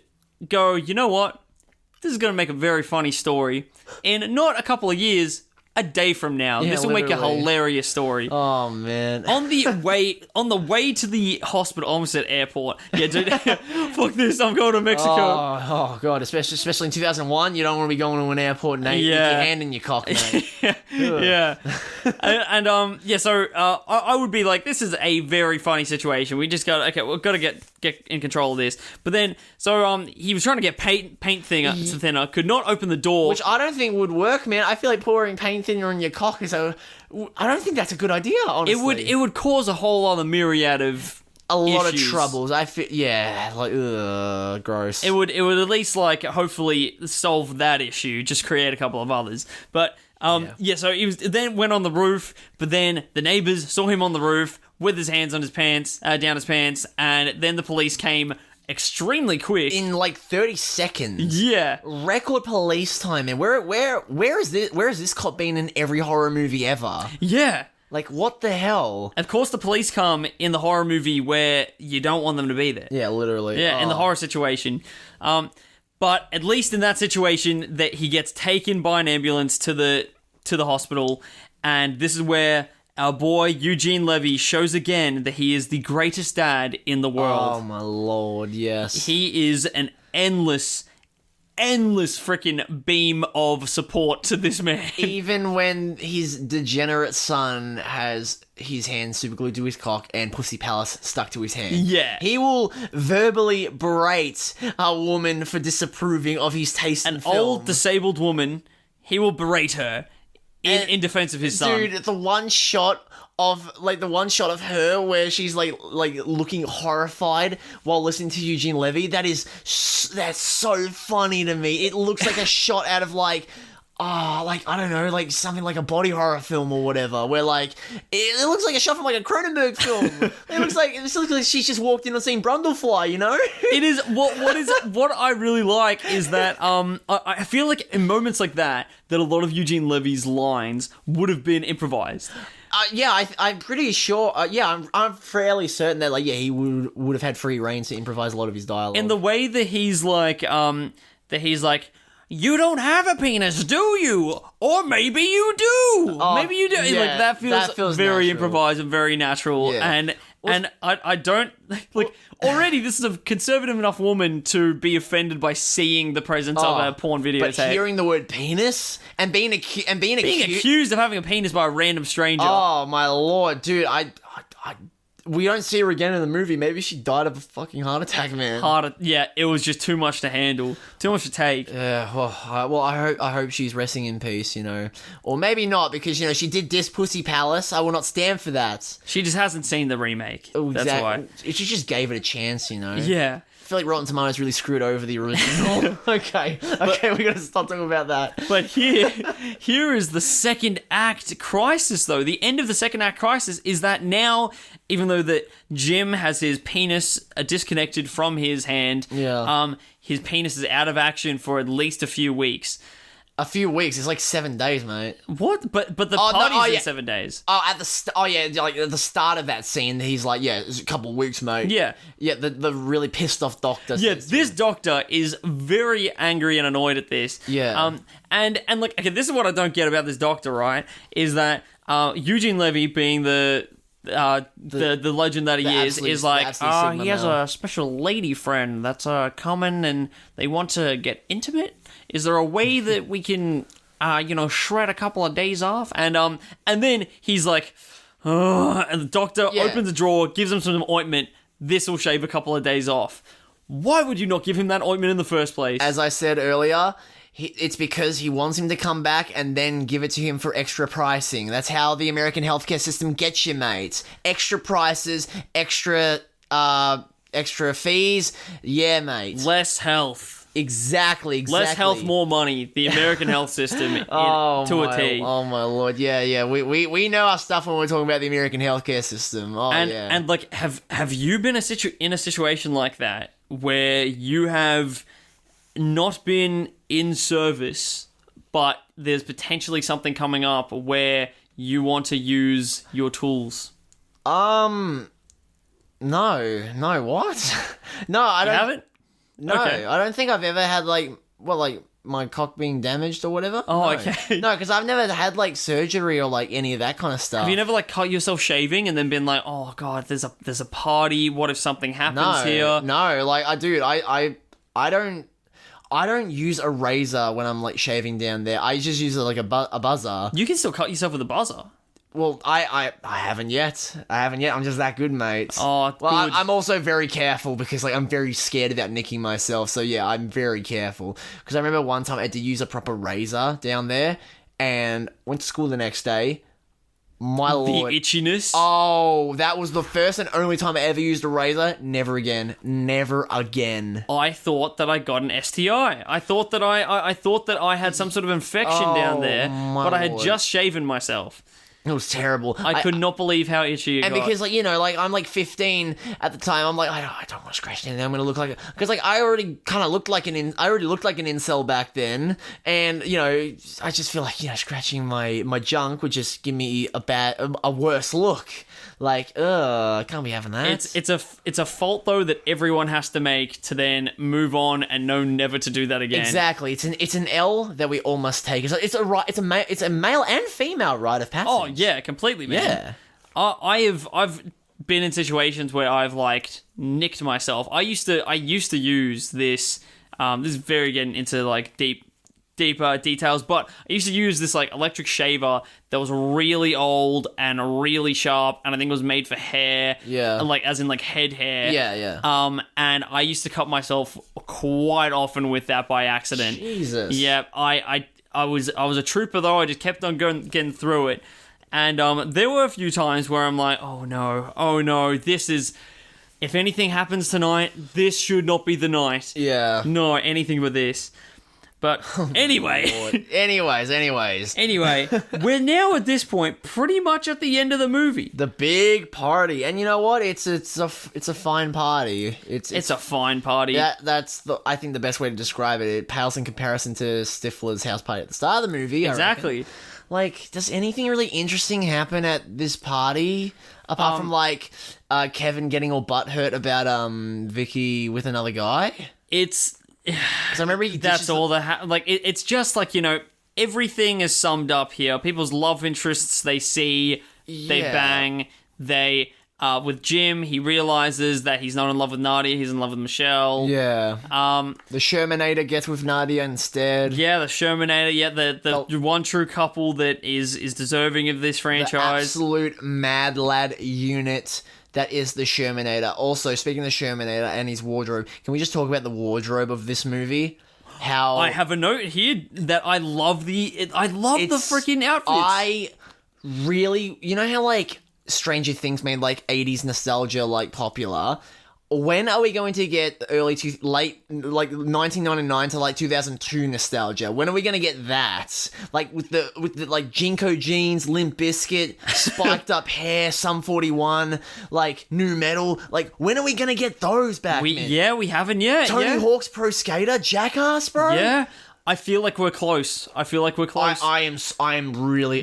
go, you know what? This is going to make a very funny story. In not a couple of years, a day from now, this will make a hilarious story. Oh man! On the way to the hospital, almost at airport. Yeah, dude, fuck this! I'm going to Mexico. Oh god! Especially in 2001, you don't want to be going to an airport and with your hand in your cock, mate. Yeah. So I would be like, this is a very funny situation. We just we've got to get in control of this. But then, he was trying to get paint thinner, could not open the door, which I don't think would work, man. I feel like pouring paint thinner on your cock is I don't think that's a good idea. Honestly, it would cause a whole other myriad of lot issues. of troubles. I feel gross. It would at least hopefully solve that issue, just create a couple of others. But so he then went on the roof, but then the neighbors saw him on the roof with his hands on his pants, down his pants, and then the police came extremely quick. In 30 seconds. Yeah. Record police time, man. Where is this cop been in every horror movie ever? Yeah. What the hell? Of course the police come in the horror movie where you don't want them to be there. Yeah, literally. Yeah, in the horror situation. But at least in that situation, that he gets taken by an ambulance to the hospital, and this is where our boy Eugene Levy shows again that he is the greatest dad in the world. Oh my lord, yes. He is an endless freaking beam of support to this man. Even when his degenerate son has his hand superglued to his cock and Pussy Palace stuck to his hand. Yeah. He will verbally berate a woman for disapproving of his taste in film. An old disabled woman, he will berate her in defense of his son. Dude, the one shot of her where she's like looking horrified while listening to Eugene Levy, that's so funny to me. It looks like a shot out of I don't know, like something like a body horror film or whatever, where like it looks like a shot from like a Cronenberg film. It looks like she's just walked in and seen Brundlefly, you know? It is what I really like is that I feel like in moments like that a lot of Eugene Levy's lines would have been improvised. I'm pretty sure. I'm fairly certain that he would have had free reign to improvise a lot of his dialogue. And the way that he's like, you don't have a penis, do you? Or maybe you do. Maybe you do. Yeah, that feels very natural. improvised and very natural. Yeah. And I don't like already. This is a conservative enough woman to be offended by seeing the presence of a porn videotape. But hearing the word penis and being accused of having a penis by a random stranger. Oh my lord, dude! We don't see her again in the movie. Maybe she died of a fucking heart attack, man. It was just too much to handle, too much to take. Yeah, well, I hope she's resting in peace, you know, or maybe not, because she did diss Pussy Palace. I will not stand for that. She just hasn't seen the remake. Oh, That's why. She just gave it a chance, you know. Yeah. I feel like Rotten Tomatoes really screwed over the original. Okay, we gotta stop talking about that. But here is the second act crisis, though. The end of the second act crisis is that now, even though that Jim has his penis disconnected from his hand, his penis is out of action for at least a few weeks. A few weeks? It's like 7 days, mate. What? But the party's in 7 days. At the start of that scene, he's like, it's a couple of weeks, mate. Yeah. Yeah, the really pissed off doctor. Yeah, this doctor is very angry and annoyed at this. Yeah. And like, okay, this is what I don't get about this doctor, right? Is that Eugene Levy, being the legend that he is like, he has a special lady friend that's common and they want to get intimate. Is there a way that we can, shred a couple of days off? And then he's like, and the doctor opens a drawer, gives him some ointment. This will shave a couple of days off. Why would you not give him that ointment in the first place? As I said earlier, it's because he wants him to come back and then give it to him for extra pricing. That's how the American healthcare system gets you, mate. Extra prices, extra fees. Yeah, mate. Less health. Exactly. Less health, more money. The American health system to a T. Oh my lord, yeah. We know our stuff when we're talking about the American healthcare system. And like, have you been in a situation like that where you have not been in service, but there's potentially something coming up where you want to use your tools? No, what? No, I don't. You haven't? No, Okay. I don't think I've ever had my cock being damaged or whatever. Oh, No. okay. No, because I've never had surgery or any of that kind of stuff. Have you never cut yourself shaving and then been like, oh god, there's a party. What if something happens here? No, I don't use a razor when I'm shaving down there. I just use a buzzer. You can still cut yourself with a buzzer. Well, I haven't yet. I'm just that good, mate. Oh, well, good. I'm also very careful because I'm very scared about nicking myself. So yeah, I'm very careful. Because I remember one time I had to use a proper razor down there, and went to school the next day. My lord, the itchiness. Oh, that was the first and only time I ever used a razor. Never again. Never again. I thought that I got an STI. I thought that I thought that I had some sort of infection down there, but I had just shaven myself. It was terrible. I could not believe how itchy it got. And because, I'm 15 at the time, I'm like, I don't want to scratch anything. I'm going to look like... Because, I already kind of looked like an incel back then. And, I just feel like, scratching my junk would just give me a worse look. I can't be having that. It's a fault, though, that everyone has to make to then move on and know never to do that again. Exactly. It's an L that we all must take. It's a male and female rite of passage. Oh, yeah, completely, man. Yeah. I've been in situations where I've nicked myself. I used to use this. This is very getting into deeper details, but I used to use this electric shaver that was really old and really sharp, and I think it was made for hair. Yeah. And as in head hair. Yeah. And I used to cut myself quite often with that by accident. Jesus. Yeah. I was a trooper though. I just kept on getting through it, and there were a few times where I'm like, oh no, this is. If anything happens tonight, this should not be the night. Yeah. No, anything but this. But anyway. Anyways. Anyway, we're now at this point pretty much at the end of the movie. The big party. And you know what? It's a fine party. It's a fine party. That's I think the best way to describe it. It pales in comparison to Stifler's house party at the start of the movie. Exactly. Like, does anything really interesting happen at this party? Apart from, like, Kevin getting all butthurt about Vicky with another guy? It's... So I remember that's all that... it's just like, you know, everything is summed up here. People's love interests, they see, they bang, they... with Jim, he realizes that he's not in love with Nadia, he's in love with Michelle. Yeah. The Shermanator gets with Nadia instead. Yeah, the Shermanator, the one true couple that is deserving of this franchise. The absolute mad lad unit that is the Shermanator. Also, speaking of the Shermanator and his wardrobe, can we just talk about the wardrobe of this movie? How I have a note here that I love the freaking outfits. I really, you know how like Stranger Things made like 80s nostalgia like popular. When are we going to get late 1999 to like 2002 nostalgia? When are we going to get that? Like with the like Jinko jeans, Limp Bizkit, spiked up hair, Sum 41, like new metal. Like when are we going to get those back? We haven't yet. Tony Hawk's Pro Skater, Jackass, bro. Yeah. I feel like we're close. I am really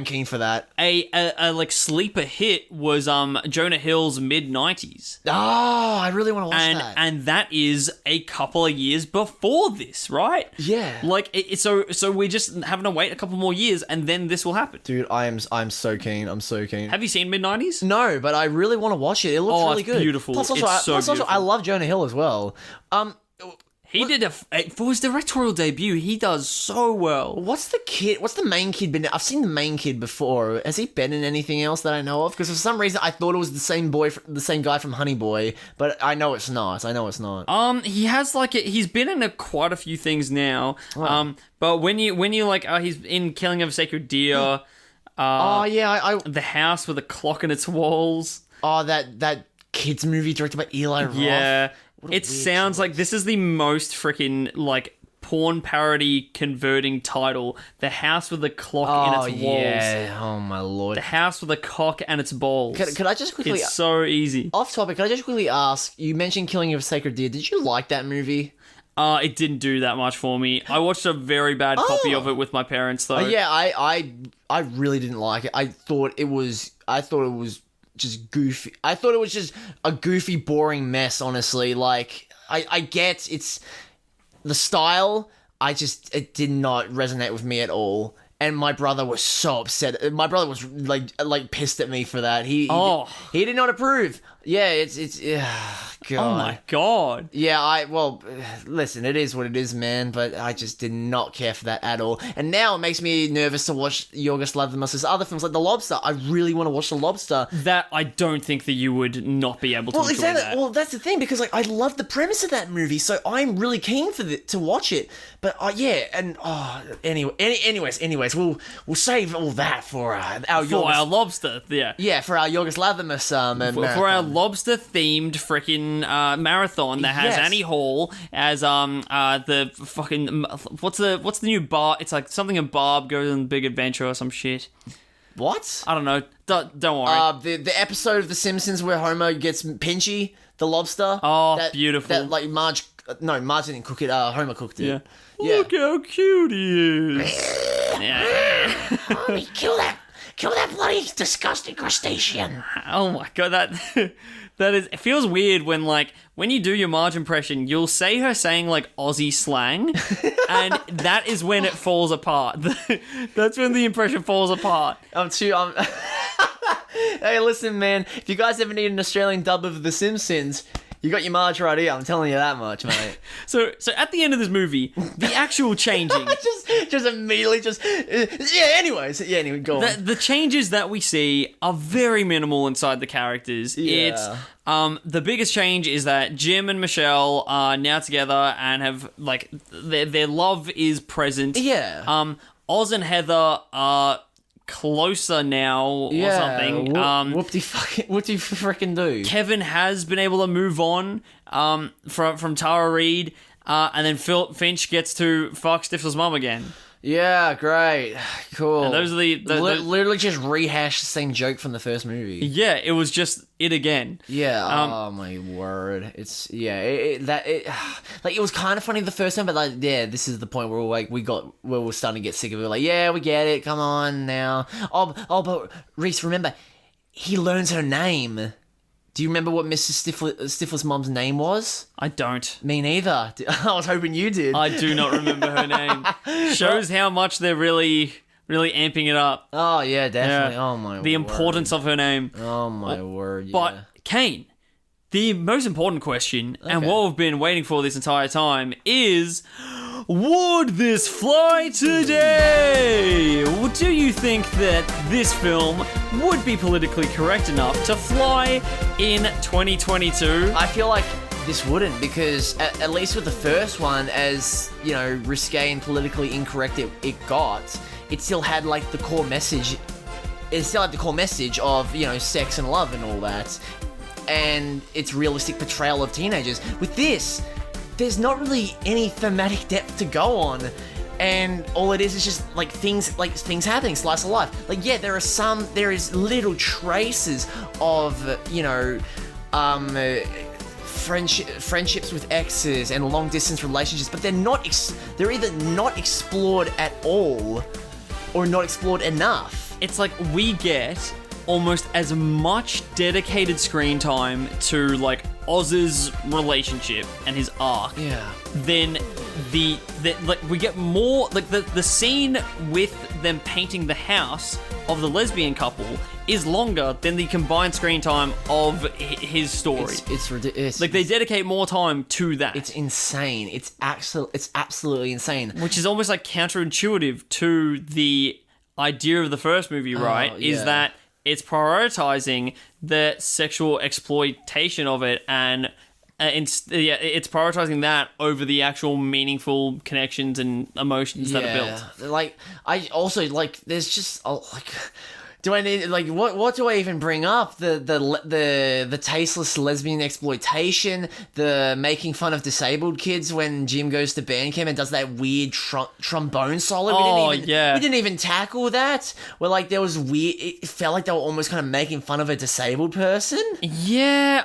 keen for that. A like sleeper hit was Jonah Hill's mid-90s. Oh, I really want to watch that. And that is a couple of years before this, right? Yeah. Like so we're just having to wait a couple more years and then this will happen. Dude, I'm so keen. I'm so keen. Have you seen mid-90s? No, but I really want to watch it. It looks really good. Beautiful. Plus also, I love Jonah Hill as well. He did for his directorial debut. He does so well. What's the main kid been? I've seen the main kid before. Has he been in anything else that I know of? Because for some reason I thought it was the same guy from Honey Boy, but I know it's not. He has he's been in quite a few things now. Oh. But when you like, he's in Killing of a Sacred Deer. The House with a Clock in its Walls. Oh, that kids movie directed by Eli Roth. Yeah. It sounds like this is the most freaking, like, porn parody converting title. The House with the Clock in its walls. Yeah. Oh, my lord. The House with a Cock and its balls. Could I just quickly... It's so easy. Off topic, could I just quickly ask, you mentioned Killing of a Sacred Deer. Did you like that movie? It didn't do that much for me. I watched a very bad copy of it with my parents, though. Yeah, I really didn't like it. I thought it was just goofy. I thought it was just a goofy, boring mess, honestly. Like, I get it's the style. It did not resonate with me at all. And my brother was so upset. My brother was like pissed at me for that. He did not approve. Yeah, it's God. Oh my God. Yeah, listen, it is what it is, man, but I just did not care for that at all. And now it makes me nervous to watch Yorgos Lanthimos' other films like The Lobster. I really want to watch The Lobster. That, I don't think that you would not be able to enjoy that. Well, that's the thing, because I love the premise of that movie, so I'm really keen to watch it. But anyways, we'll save all that for our Lobster, yeah. Yeah, for our Yorgos Lanthimos for our lobster-themed freaking marathon that has Annie Hall as the fucking what's the new bar? It's like something a Barb goes on a big adventure or some shit. What? I don't know. Don't worry. The episode of The Simpsons where Homer gets Pinchy, the lobster. Oh, beautiful. That like Marge didn't cook it. Homer cooked it. Yeah. Look how cute he is. Yeah. Mommy, kill that bloody disgusting crustacean. Oh my God, that is. It feels weird when you do your Marge impression, you'll say her saying like Aussie slang, and that is when it falls apart. That's when the impression falls apart. Hey, listen, man. If you guys ever need an Australian dub of The Simpsons, You got your march right here. I'm telling you that much, mate. So at the end of this movie, the actual changing, just immediately, Anyway, go on. the changes that we see are very minimal inside the characters. Yeah. It's the biggest change is that Jim and Michelle are now together and have like their love is present. Yeah. Oz and Heather are closer now or something. Whoop-de frickin' do. Kevin has been able to move on from Tara Reid, and then Finch gets to fuck Stifler's mum again. Yeah, great. Cool. And those are the literally just rehash the same joke from the first movie. Yeah, it was just it again. Yeah. Oh my word. It's it was kind of funny the first time, but like this is the point where we're starting to get sick of it. We're like, yeah, we get it. Come on now. Oh, but Rhys, remember, he learns her name. Do you remember what Mrs. Stifler's mom's name was? I don't. Me neither. I was hoping you did. I do not remember her name. Shows how much they're really amping it up. Oh, yeah, definitely. Yeah. Oh, my word. The importance of her name. Oh, my word, yeah. But, Kane, the most important question, and what we've been waiting for this entire time, is... Would this fly today? Do you think that this film would be politically correct enough to fly in 2022? I feel like this wouldn't, because at least with the first one, as, risque and politically incorrect it got, it still had, like, the core message. It still had the core message of, sex and love and all that. And its realistic portrayal of teenagers. With this... there's not really any thematic depth to go on, and all it is just like things happening, slice of life. Like, yeah, there is little traces of friendships with exes and long distance relationships, but they're either not explored at all or not explored enough. It's like we get almost as much dedicated screen time to like Oz's relationship and his arc, then we get more like the scene with them painting the house of the lesbian couple is longer than the combined screen time of his story. It's ridiculous. Like, they dedicate more time to that. It's insane. It's absolutely insane. Which is almost like counterintuitive to the idea of the first movie, right? Yeah. Is that it's prioritizing the sexual exploitation of it, and it's prioritizing that over the actual meaningful connections and emotions that are built. Like, I also like. There's just do I need what do I even bring up? The tasteless lesbian exploitation, the making fun of disabled kids when Jim goes to band camp and does that weird trombone solo. We didn't even tackle that. Where like there was weird. It felt like they were almost kind of making fun of a disabled person. Yeah,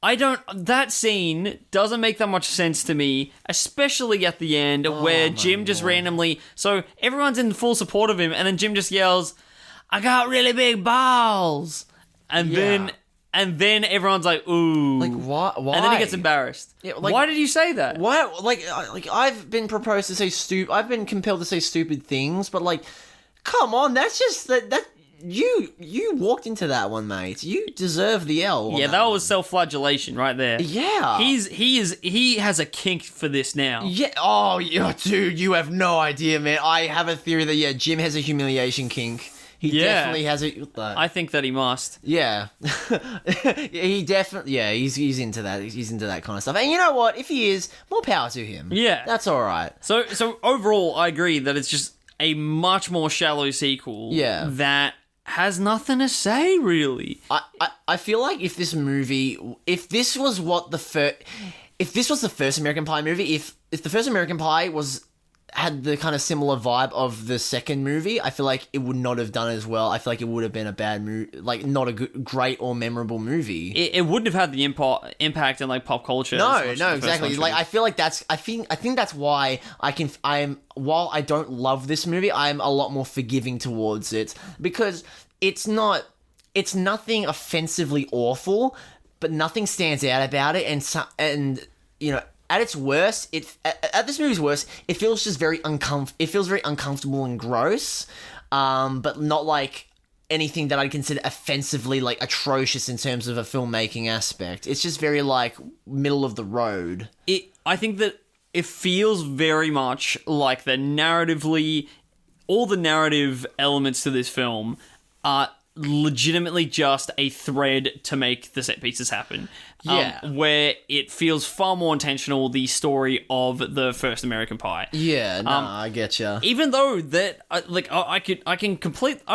I don't... That scene doesn't make that much sense to me, especially at the end where Jim just randomly... So everyone's in full support of him, and then Jim just yells, "I got really big balls!" And then everyone's like, "Ooh." Like, why? And then he gets embarrassed. Yeah, like, why did you say that? Why? Like I've been proposed to say stupid... I've been compelled to say stupid things, but like, come on, that's just... that. You walked into that one, mate. You deserve the L. Yeah, that was self-flagellation right there. Yeah. He has a kink for this now. Yeah. Oh, yeah, dude, you have no idea, man. I have a theory that Jim has a humiliation kink. He definitely has it. I think that he must. Yeah. He definitely... Yeah, he's into that. He's into that kind of stuff. And you know what? If he is, more power to him. Yeah. That's all right. So overall, I agree that it's just a much more shallow sequel that has nothing to say, really. I feel like if this was the first American Pie movie, if the first American Pie had the kind of similar vibe of the second movie, I feel like it would not have done as well. I feel like it would have been a bad movie, like not a great or memorable movie. It wouldn't have had the impact in like pop culture. No, exactly. Like I feel like I think that's why while I don't love this movie, I'm a lot more forgiving towards it, because it's nothing offensively awful, but nothing stands out about it, and at its worst, at this movie's worst, it feels just very uncomfortable and gross, but not like anything that I'd consider offensively like atrocious in terms of a filmmaking aspect. It's just very like middle of the road. I think that it feels very much like all the narrative elements to this film are legitimately just a thread to make the set pieces happen. Yeah. Where it feels far more intentional, the story of the first American Pie. Yeah, no, I getcha. Even though that, I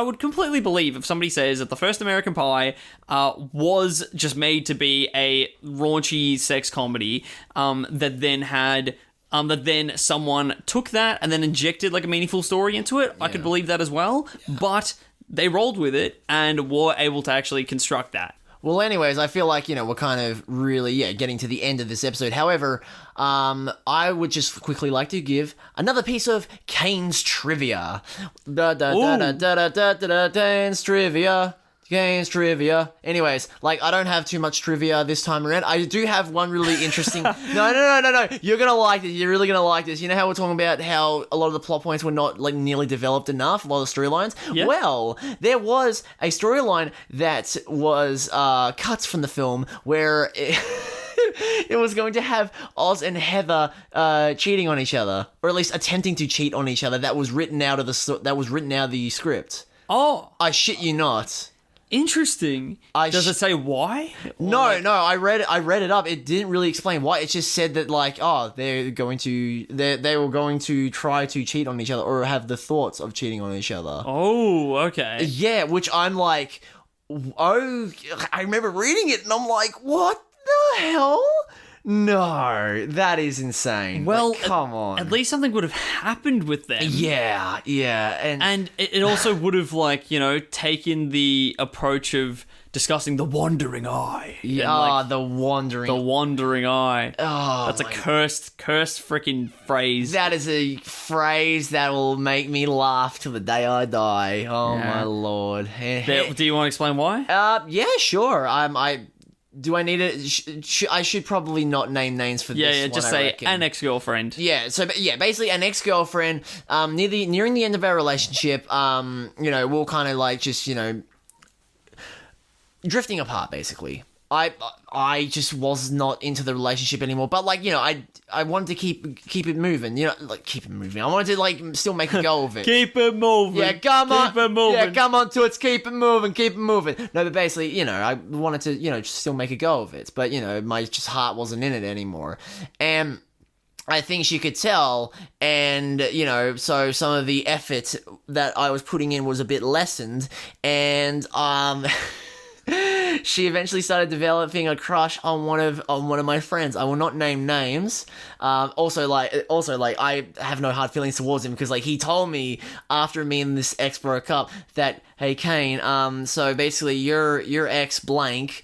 would completely believe if somebody says that the first American Pie was just made to be a raunchy sex comedy that then someone took that and then injected like a meaningful story into it. Yeah. I could believe that as well, but they rolled with it and were able to actually construct that. Well, anyways, I feel like, we're kind of really, getting to the end of this episode. However, I would just quickly like to give another piece of Kane's trivia. Kane's trivia. Games trivia. Anyways, I don't have too much trivia this time around. I do have one really interesting... No. You're gonna like this. You're really gonna like this. You know how we're talking about how a lot of the plot points were not, nearly developed enough? A lot of the storylines? Yeah. Well, there was a storyline that was cuts from the film where... It was going to have Oz and Heather cheating on each other, or at least attempting to cheat on each other. That was written out of the script. Oh, I shit you not. Interesting. Does it say why? No. I read it up. It didn't really explain why. It just said that they were going to try to cheat on each other or have the thoughts of cheating on each other. Oh, okay. Yeah, which I'm like, oh, I remember reading it and I'm like, what the hell? No, that is insane. Well, come on. At least something would have happened with them. Yeah. And it also would have, taken the approach of discussing the wandering eye. Yeah, the wandering eye. Oh, that's a cursed freaking phrase. That is a phrase that will make me laugh till the day I die. Oh, yeah. My lord. Do you want to explain why? Yeah, sure. Do I need it? I should probably not name names for this one. Yeah, just say an ex-girlfriend. Yeah, so basically an ex-girlfriend. Nearing the end of our relationship, we'll kind of drifting apart. Basically, I just was not into the relationship anymore. But I wanted to keep it moving. Keep it moving. I wanted to still make a go of it. Keep it moving. Yeah, come on. Keep it moving. Yeah, come on to it. Keep it moving. Keep it moving. No, but basically, I wanted to, just still make a go of it. But my just heart wasn't in it anymore, and I think she could tell, and, so some of the effort that I was putting in was a bit lessened, and, she eventually started developing a crush on one of my friends. I will not name names. Also, I have no hard feelings towards him because, he told me after me and this ex broke up that, hey, Kane, so basically your ex blank,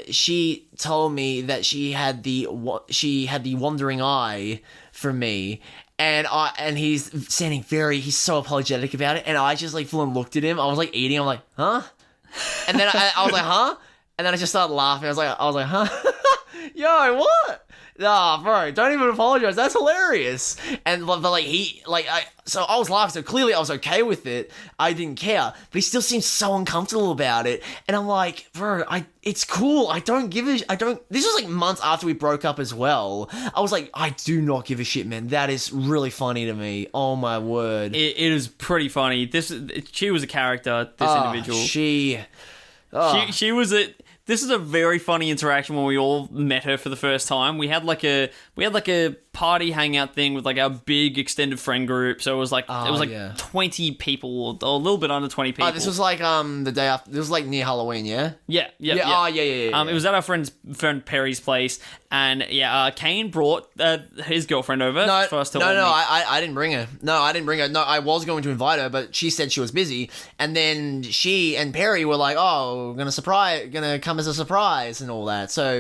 she told me that she had the wandering eye for me. And he's he's so apologetic about it. And I just full and looked at him. I was eating. I'm like, huh? And then I was like, huh? And then I just started laughing. I was like, huh? Yo, what? Nah, bro, don't even apologize. That's hilarious. And so I was laughing. So clearly I was okay with it. I didn't care, but he still seemed so uncomfortable about it. And I'm like, bro, it's cool. This was months after we broke up as well. I was like, I do not give a shit, man. That is really funny to me. Oh my word. It is pretty funny. She was a character, individual. She was this is a very funny interaction when we all met her for the first time. We had a party hangout thing with our big extended friend group. So it was 20 people or a little bit under 20 people. This was the day after. This was near Halloween, yeah? Yeah. Oh, yeah. It was at our friend Perry's place, and Kane brought his girlfriend over. No, I didn't bring her. No, I was going to invite her, but she said she was busy, and then she and Perry were like, "Oh, gonna come as a surprise and all that." So,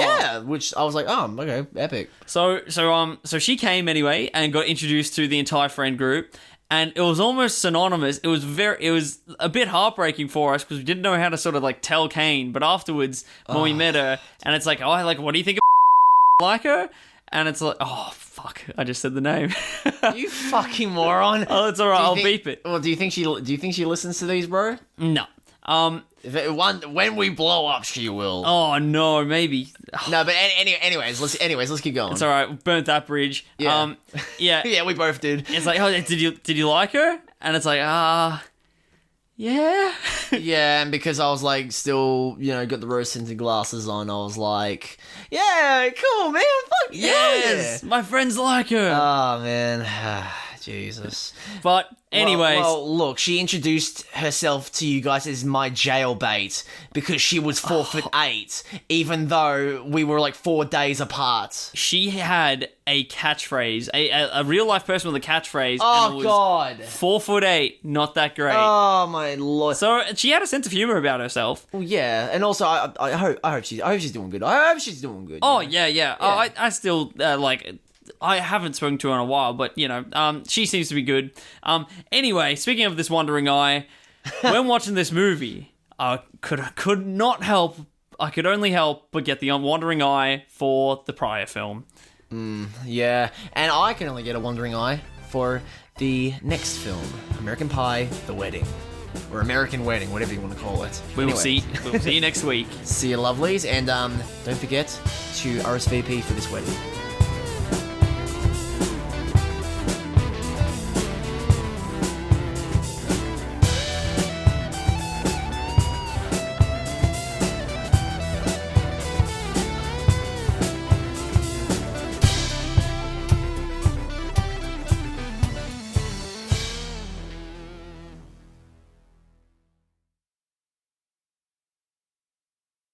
yeah, which I was like, "Oh, okay, epic." So she came anyway and got introduced to the entire friend group, and it was almost synonymous. It was a bit heartbreaking for us because we didn't know how to sort of tell Kane. But afterwards, when we met her, and it's what do you think of like her? And it's like, oh, fuck, I just said the name. You fucking moron. Oh, it's all right, I'll beep it. Well, do you think she listens to these, bro? No. When we blow up, she will. Oh, no, maybe. No, but anyways, let's keep going. It's all right, burnt that bridge. Yeah. Yeah. Yeah, we both did. It's like, oh, did you like her? And it's like, yeah. Yeah, and because I was like still, got the rose tinted glasses on, I was like, yeah, cool, man, fuck Yes, my friends like her. Oh man, Jesus. But anyways, well, look, she introduced herself to you guys as my jailbait because she was 4'8", even though we were like 4 days apart. she had a catchphrase, a real life person with a catchphrase. Oh, and it was God. 4'8", not that great. Oh my lord. So she had a sense of humor about herself. Well, yeah, and also I hope she's doing good. I hope she's doing good. Oh yeah. I still I haven't spoken to her in a while, but she seems to be good. Anyway, speaking of this wandering eye, when watching this movie, I could only help but get the wandering eye for the prior film. Yeah, and I can only get a wandering eye for the next film, American Pie: The Wedding. Or American Wedding, whatever you want to call it. We'll see you next week. See you, lovelies, and don't forget to RSVP for this wedding.